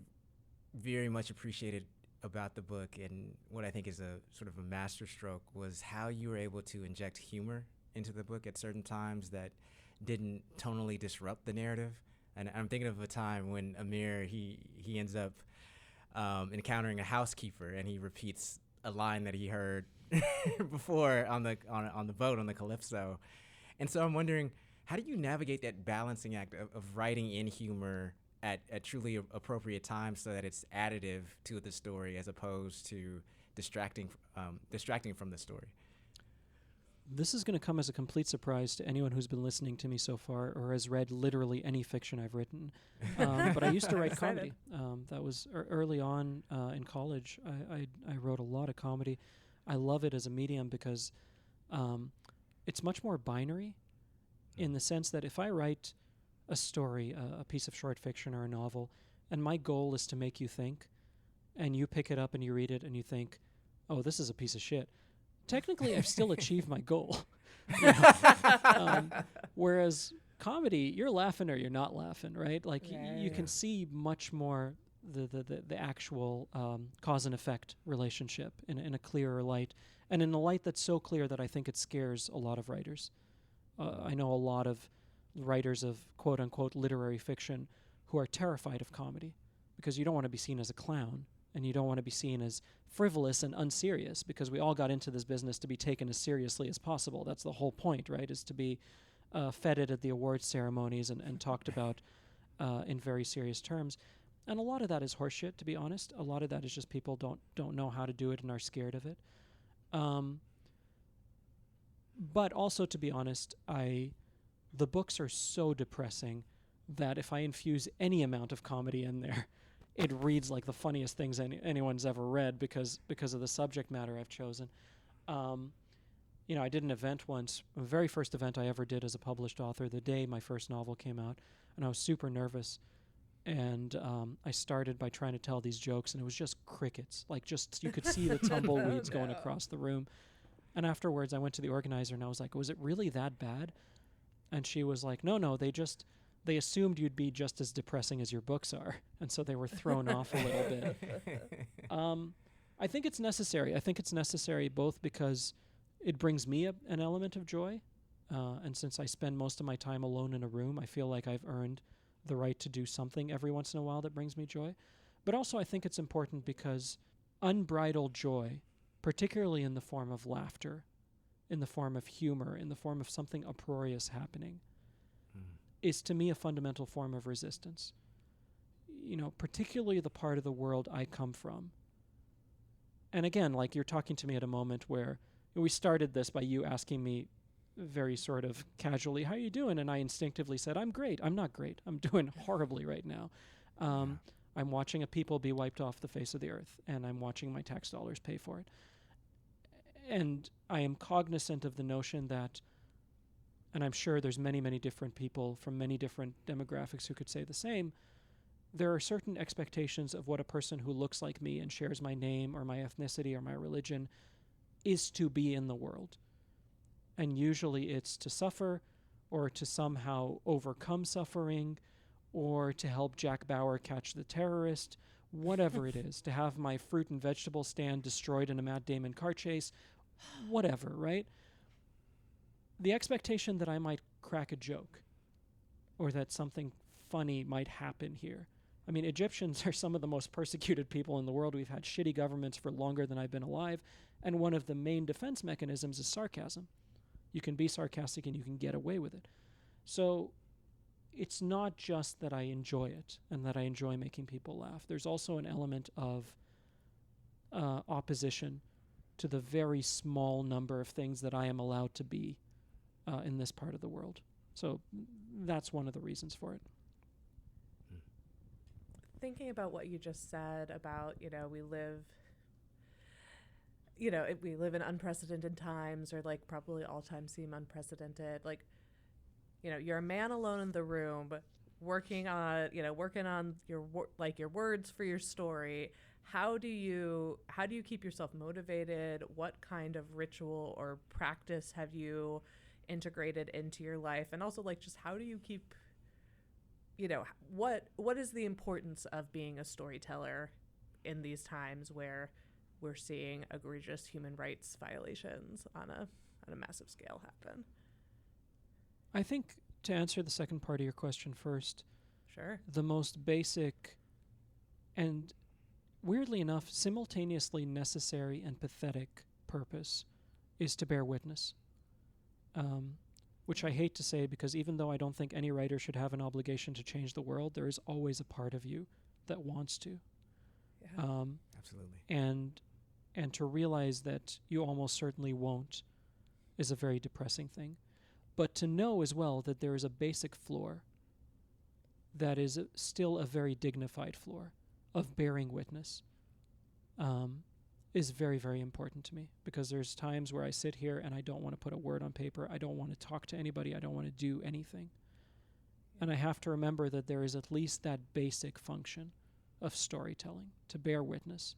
B: very much appreciated about the book, and what I think is a sort of a masterstroke, was how you were able to inject humor into the book at certain times that didn't tonally disrupt the narrative. And I'm thinking of a time when Amir, he ends up encountering a housekeeper, and he repeats a line that he heard before on the boat on the Calypso. And so I'm wondering, how do you navigate that balancing act of writing in humor at truly appropriate times so that it's additive to the story as opposed to distracting from the story?
D: This is going to come as a complete surprise to anyone who's been listening to me so far or has read literally any fiction I've written. But I used to write comedy. That was early on in college. I wrote a lot of comedy. I love it as a medium because it's much more binary in the sense that if I write a story, a piece of short fiction or a novel, and my goal is to make you think, and you pick it up and you read it and you think, oh, this is a piece of shit. Technically, I've still achieved my goal. Whereas comedy, you're laughing or you're not laughing, right? Like you can see much more the actual cause and effect relationship in a clearer light, and in a light that's so clear that I think it scares a lot of writers. I know a lot of writers of quote-unquote literary fiction who are terrified of comedy because you don't want to be seen as a clown. And you don't want to be seen as frivolous and unserious, because we all got into this business to be taken as seriously as possible. That's the whole point, right, is to be feted at the awards ceremonies and talked about in very serious terms. And a lot of that is horseshit, to be honest. A lot of that is just people don't know how to do it and are scared of it. But also, to be honest, the books are so depressing that if I infuse any amount of comedy in there, it reads like the funniest things anyone's ever read because of the subject matter I've chosen. I did an event once, the very first event I ever did as a published author, the day my first novel came out, and I was super nervous. And I started by trying to tell these jokes, and it was just crickets. Like, just you could see the tumbleweeds going across the room. And afterwards, I went to the organizer, and I was like, was it really that bad? And she was like, no, they assumed you'd be just as depressing as your books are, and so they were thrown off a little bit. I think it's necessary. I think it's necessary both because it brings me an element of joy, and since I spend most of my time alone in a room, I feel like I've earned the right to do something every once in a while that brings me joy. But also I think it's important because unbridled joy, particularly in the form of laughter, in the form of humor, in the form of something uproarious happening, is to me a fundamental form of resistance. Particularly the part of the world I come from. And again, like you're talking to me at a moment where we started this by you asking me very sort of casually, how you doing? And I instinctively said, I'm great. I'm not great. I'm doing horribly right now. I'm watching a people be wiped off the face of the earth, and I'm watching my tax dollars pay for it. And I am cognizant of the notion that, and I'm sure there's many, many different people from many different demographics who could say the same, there are certain expectations of what a person who looks like me and shares my name or my ethnicity or my religion is to be in the world. And usually it's to suffer or to somehow overcome suffering or to help Jack Bauer catch the terrorist, whatever it is, to have my fruit and vegetable stand destroyed in a Matt Damon car chase, whatever, right? The expectation that I might crack a joke or that something funny might happen here. I mean, Egyptians are some of the most persecuted people in the world. We've had shitty governments for longer than I've been alive, and one of the main defense mechanisms is sarcasm. You can be sarcastic and you can get away with it. So it's not just that I enjoy it and that I enjoy making people laugh. There's also an element of opposition to the very small number of things that I am allowed to be in this part of the world. So that's one of the reasons for it.
C: Thinking about what you just said about, we live in unprecedented times, or like probably all times seem unprecedented. Like, you're a man alone in the room working on your words for your story. How do you keep yourself motivated? What kind of ritual or practice have you integrated into your life? And also, like, just how do you keep, what is the importance of being a storyteller in these times where we're seeing egregious human rights violations on a massive scale happen.
D: I think to answer the second part of your question first,
C: Sure.
D: the most basic and weirdly enough simultaneously necessary and pathetic purpose is to bear witness. Which I hate to say, because even though I don't think any writer should have an obligation to change the world, there is always a part of you that wants to.
C: Yeah.
B: Absolutely.
D: And to realize that you almost certainly won't is a very depressing thing. But to know as well that there is a basic floor that is still a very dignified floor of bearing witness is very, very important to me, because there's times where I sit here and I don't want to put a word on paper. I don't want to talk to anybody. I don't want to do anything. And I have to remember that there is at least that basic function of storytelling, to bear witness,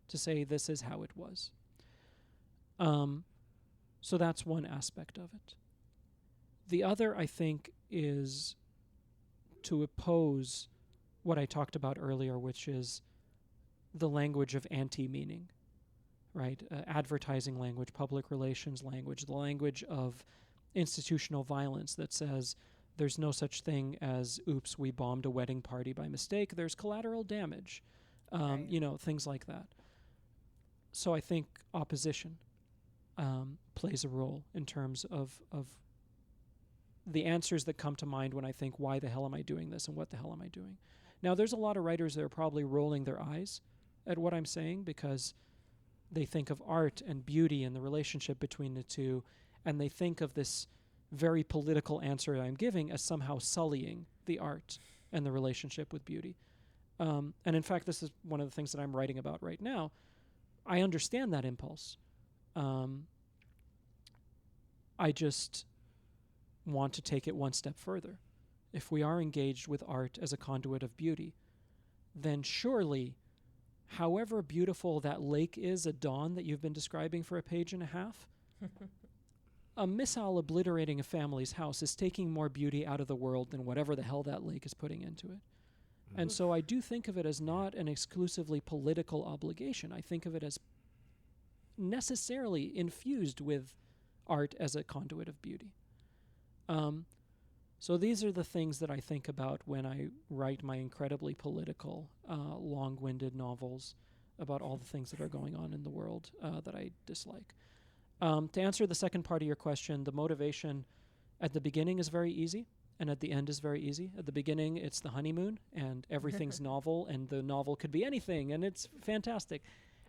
D: to say this is how it was. So that's one aspect of it. The other, I think, is to oppose what I talked about earlier, which is the language of anti-meaning, right? Advertising language, public relations language, the language of institutional violence that says there's no such thing as, oops, we bombed a wedding party by mistake. There's collateral damage,
C: Right.
D: things like that. So I think opposition plays a role in terms of the answers that come to mind when I think, why the hell am I doing this and what the hell am I doing? Now, there's a lot of writers that are probably rolling their eyes at what I'm saying, because they think of art and beauty and the relationship between the two, and they think of this very political answer I'm giving as somehow sullying the art and the relationship with beauty. And in fact, this is one of the things that I'm writing about right now. I understand that impulse. I just want to take it one step further. If we are engaged with art as a conduit of beauty, then surely, however beautiful that lake is at dawn that you've been describing for a page and a half, a missile obliterating a family's house is taking more beauty out of the world than whatever the hell that lake is putting into it. And so I do think of it as not an exclusively political obligation. I think of it as necessarily infused with art as a conduit of beauty. So these are the things that I think about when I write my incredibly political, long-winded novels about all the things that are going on in the world that I dislike. To answer the second part of your question, the motivation at the beginning is very easy, and at the end is very easy. At the beginning, it's the honeymoon, and everything's novel, and the novel could be anything, and it's fantastic.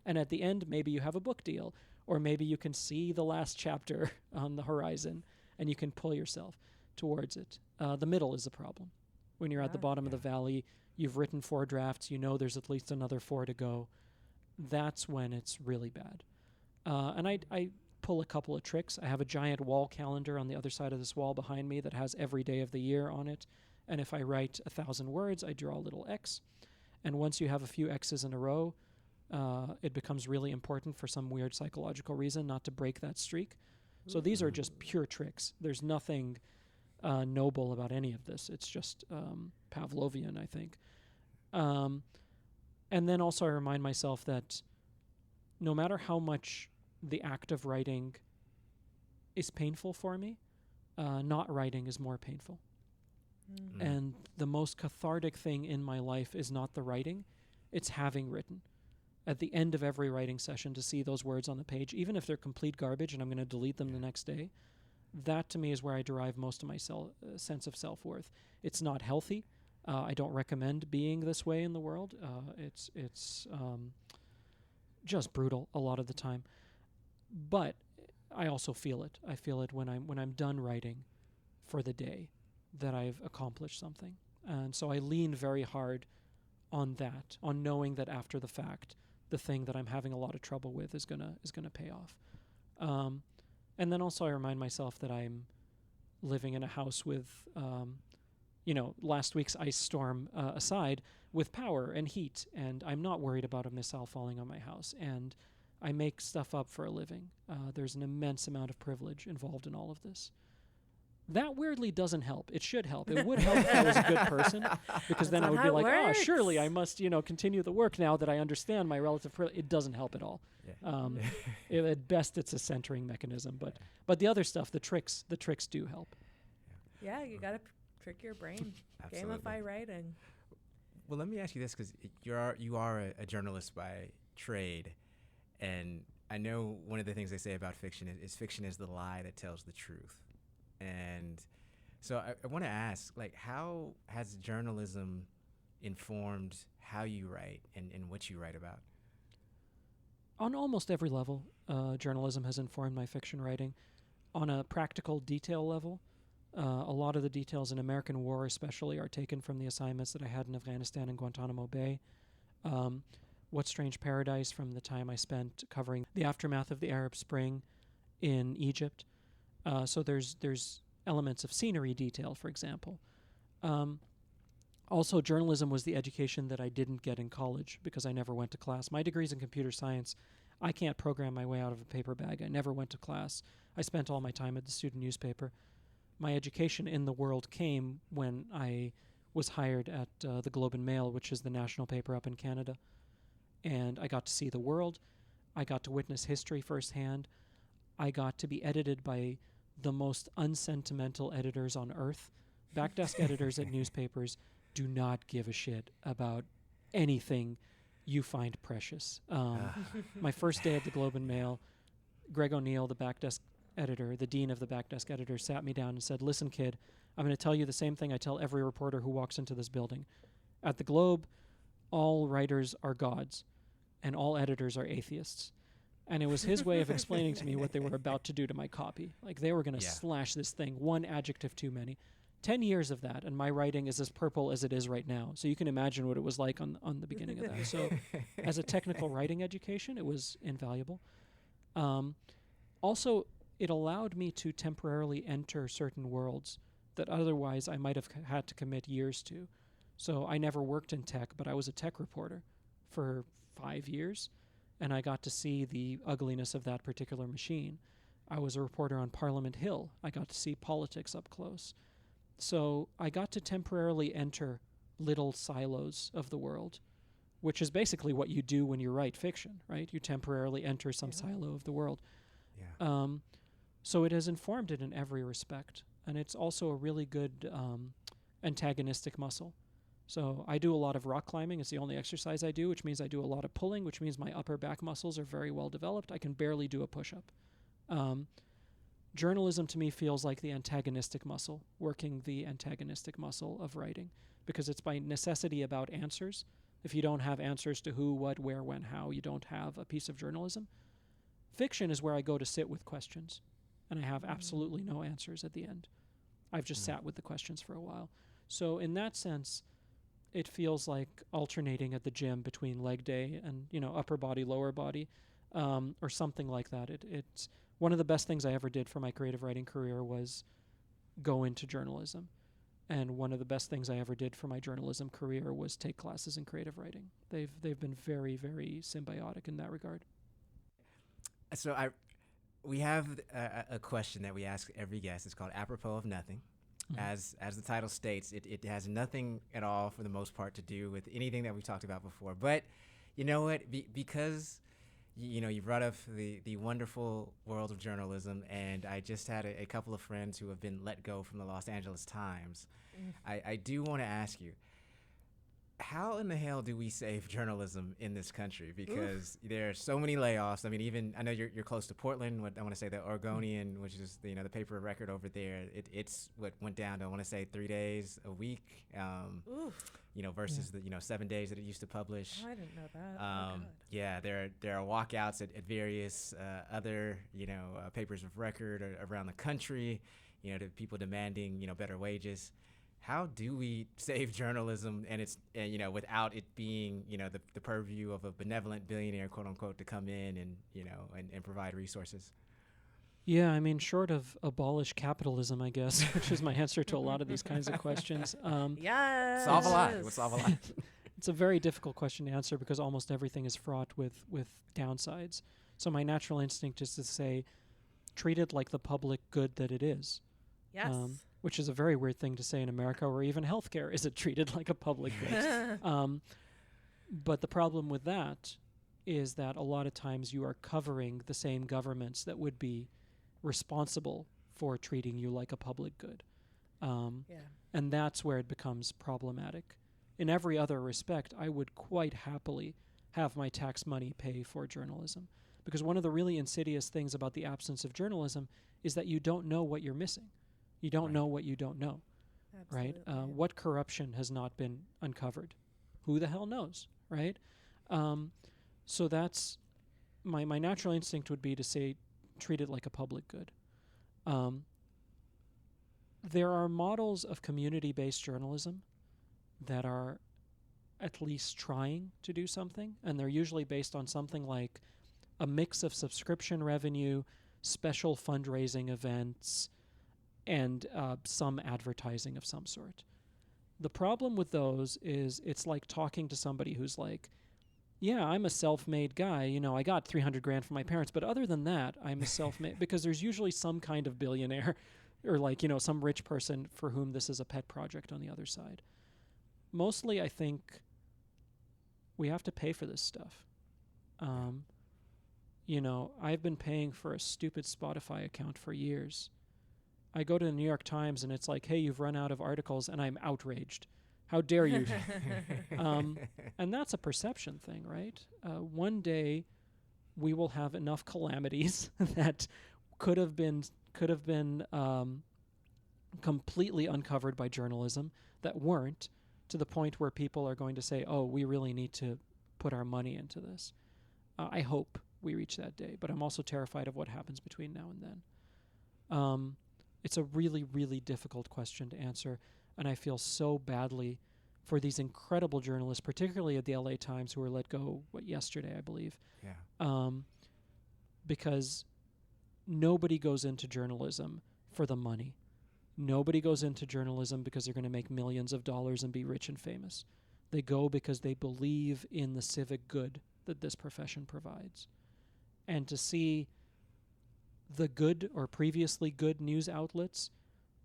D: And at the end, maybe you have a book deal, or maybe you can see the last chapter on the horizon, and you can pull yourself towards it. The middle is the problem. When you're at the bottom of the valley, you've written 4 drafts, you know there's at least another 4 to go. That's when it's really bad. And I pull a couple of tricks. I have a giant wall calendar on the other side of this wall behind me that has every day of the year on it. And if I write 1,000 words, I draw a little X. And once you have a few X's in a row, it becomes really important for some weird psychological reason not to break that streak. So these are just pure tricks. There's nothing noble about any of this. It's just Pavlovian, I think. And then also I remind myself that no matter how much the act of writing is painful for me, not writing is more painful. And the most cathartic thing in my life is not the writing, it's having written. At the end of every writing session, to see those words on the page, even if they're complete garbage and I'm going to delete them the next day, that to me is where I derive most of my sense of self-worth. It's not healthy. I don't recommend being this way in the world. It's just brutal a lot of the time. But I also feel it. I feel it when I'm done writing for the day, that I've accomplished something. And so I lean very hard on that, on knowing that after the fact, the thing that I'm having a lot of trouble with is gonna pay off. And then also I remind myself that I'm living in a house with, last week's ice storm aside, with power and heat, and I'm not worried about a missile falling on my house. And I make stuff up for a living. There's an immense amount of privilege involved in all of this. That weirdly doesn't help. It should help. It would help if I was a good person, because then I
C: not
D: would
C: how
D: be
C: it
D: like, oh,
C: works.
D: surely I must, continue the work now that I understand my relative privilege. It doesn't help at all.
B: Yeah.
D: At best, it's a centering mechanism. But the other stuff, the tricks do help.
C: Yeah, you got to trick your brain.
B: Absolutely.
C: Gamify writing.
B: Well, let me ask you this, because you are a journalist by trade, and I know one of the things they say about fiction is fiction is the lie that tells the truth. And so I want to ask, like, how has journalism informed how you write and what you write about?
D: On almost every level, journalism has informed my fiction writing. On a practical detail level, a lot of the details in American War especially are taken from the assignments that I had in Afghanistan and Guantanamo Bay. What Strange Paradise, from the time I spent covering the aftermath of the Arab Spring in Egypt. So there's elements of scenery detail, for example. Also, journalism was the education that I didn't get in college because I never went to class. My degree's in computer science. I can't program my way out of a paper bag. I never went to class. I spent all my time at the student newspaper. My education in the world came when I was hired at the Globe and Mail, which is the national paper up in Canada. And I got to see the world. I got to witness history firsthand. I got to be edited by the most unsentimental editors on earth. Backdesk editors at newspapers do not give a shit about anything you find precious. My first day at the Globe and Mail, Greg O'Neill, the backdesk editor, the dean of the backdesk editors, sat me down and said, "Listen, kid, I'm going to tell you the same thing I tell every reporter who walks into this building. At the Globe, all writers are gods, and all editors are atheists." And it was his way of explaining to me what they were about to do to my copy. Like, they were going to slash this thing, one adjective too many. 10 years of that, and my writing is as purple as it is right now. So you can imagine what it was like on the beginning of that. So as a technical writing education, it was invaluable. Also, it allowed me to temporarily enter certain worlds that otherwise I might have had to commit years to. So I never worked in tech, but I was a tech reporter for 5 years. And I got to see the ugliness of that particular machine. I was a reporter on Parliament Hill. I got to see politics up close. So I got to temporarily enter little silos of the world, which is basically what you do when you write fiction, right? You temporarily enter some silo of the world.
B: Yeah.
D: So it has informed it in every respect. And it's also a really good antagonistic muscle. So I do a lot of rock climbing. It's the only exercise I do, which means I do a lot of pulling, which means my upper back muscles are very well developed. I can barely do a push-up. Journalism to me feels like the antagonistic muscle, working the antagonistic muscle of writing, because it's by necessity about answers. If you don't have answers to who, what, where, when, how, you don't have a piece of journalism. Fiction is where I go to sit with questions, and I have absolutely no answers at the end. I've just sat with the questions for a while. So in that sense, it feels like alternating at the gym between leg day and, upper body, lower body, or something like that. It's one of the best things I ever did for my creative writing career was go into journalism. And one of the best things I ever did for my journalism career was take classes in creative writing. They've been very, very symbiotic in that regard.
B: So we have a question that we ask every guest. It's called Apropos of Nothing. As the title states, it has nothing at all, for the most part, to do with anything that we've talked about before. But you know what? Because you brought up the wonderful world of journalism, and I just had a couple of friends who have been let go from the Los Angeles Times. I do want to ask you, how in the hell do we save journalism in this country? Because there are so many layoffs. I mean, even I know you're close to Portland. What I want to say, the Oregonian, which is the paper of record over there. It's what went down to, I want to say, 3 days a week. Versus the 7 days that it used to publish.
C: Oh, I didn't know that.
B: Yeah, there are walkouts at various other papers of record around the country. To people demanding better wages. How do we save journalism and without it being the purview of a benevolent billionaire, quote unquote, to come in and and provide resources?
D: Yeah, I mean, short of abolish capitalism, I guess, which is my answer to a lot of these kinds of questions.
C: Yes.
B: Solve a lot. It would solve a lot.
D: It's a very difficult question to answer because almost everything is fraught with downsides. So my natural instinct is to say, treat it like the public good that it is.
C: Yes.
D: Which is a very weird thing to say in America, where even healthcare isn't treated like a public good. But the problem with that is that a lot of times you are covering the same governments that would be responsible for treating you like a public good. And that's where it becomes problematic. In every other respect, I would quite happily have my tax money pay for journalism. Because one of the really insidious things about the absence of journalism is that you don't know what you're missing. You don't know what you don't know.
C: Absolutely.
D: Right? What corruption has not been uncovered? Who the hell knows, right? So that's my natural instinct would be to say, treat it like a public good. There are models of community-based journalism that are at least trying to do something, and they're usually based on something like a mix of subscription revenue, special fundraising events, and some advertising of some sort. The problem with those is it's like talking to somebody who's like, yeah, I'm a self-made guy. You know, I got $300,000 from my parents, but other than that, I'm a self-made, because there's usually some kind of billionaire or like, you know, some rich person for whom this is a pet project on the other side. Mostly, I think we have to pay for this stuff. You know, I've been paying for a stupid Spotify account for years. I go to the New York Times and it's like, hey, you've run out of articles, and I'm outraged. How dare you? And that's a perception thing, right? One day we will have enough calamities that could have been completely uncovered by journalism that weren't, to the point where people are going to say, oh, we really need to put our money into this. I hope we reach that day, but I'm also terrified of what happens between now and then. It's a really, really difficult question to answer, and I feel so badly for these incredible journalists, particularly at the LA Times, who were let go, yesterday, I believe.
B: Yeah.
D: Because nobody goes into journalism for the money. Nobody goes into journalism because they're going to make millions of dollars and be rich and famous. They go because they believe in the civic good that this profession provides. And to see the good or previously good news outlets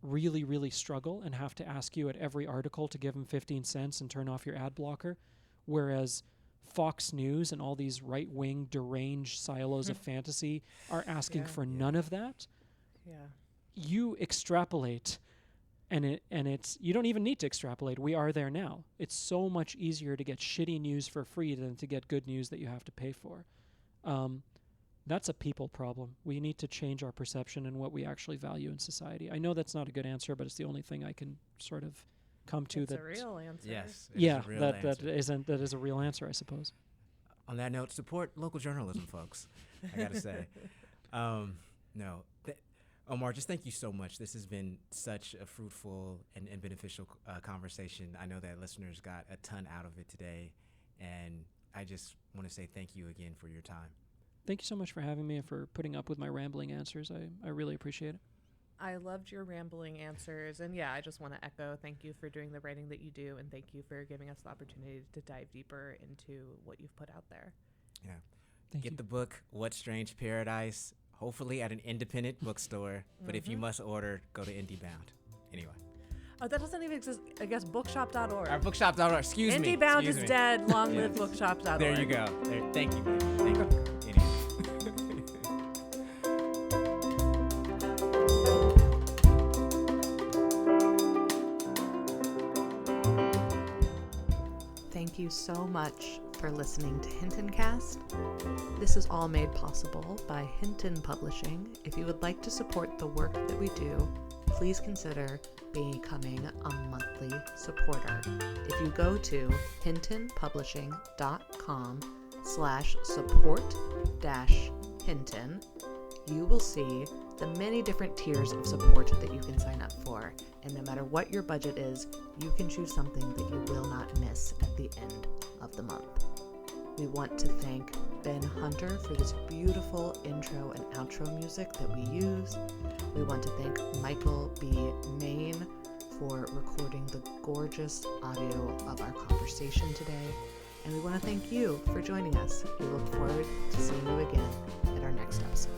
D: really, really struggle and have to ask you at every article to give them 15 cents and turn off your ad blocker, whereas Fox News and all these right-wing deranged silos of fantasy are asking for none of that.
C: Yeah.
D: You extrapolate, and it's you don't even need to extrapolate. We are there now. It's so much easier to get shitty news for free than to get good news that you have to pay for. That's a people problem. We need to change our perception and what we actually value in society. I know that's not a good answer, but it's the only thing I can sort of come to.
C: It's
D: that
C: a real answer.
B: Yes.
D: Yeah, that is a real answer, I suppose.
B: On that note, support local journalism, folks. I gotta say, Omar, just thank you so much. This has been such a fruitful and beneficial conversation. I know that listeners got a ton out of it today, and I just want to say thank you again for your time.
D: Thank you so much for having me and for putting up with my rambling answers. I really appreciate it.
C: I loved your rambling answers. And yeah, I just want to echo thank you for doing the writing that you do. And thank you for giving us the opportunity to dive deeper into what you've put out there.
B: Yeah.
D: Thank you.
B: Get the book, What Strange Paradise, hopefully at an independent bookstore. But if you must order, go to IndieBound. Anyway.
C: Oh, that doesn't even exist. I guess bookshop.org.
B: Our bookshop.org. Excuse me.
C: IndieBound
B: Excuse
C: is
B: me.
C: dead. Long live bookshop.org.
B: There you go. Thank you. Thank you. Anyway.
A: Thank you so much for listening to Hinton Cast. This is all made possible by Hinton Publishing. If you would like to support the work that we do, please consider becoming a monthly supporter. If you go to hintonpublishing.com/support-hinton, you will see the many different tiers of support that you can sign up for. And no matter what your budget is, you can choose something that you will not miss at the end of the month. We want to thank Ben Hunter for this beautiful intro and outro music that we use. We want to thank Michael B. Main for recording the gorgeous audio of our conversation today. And we want to thank you for joining us. We look forward to seeing you again at our next episode.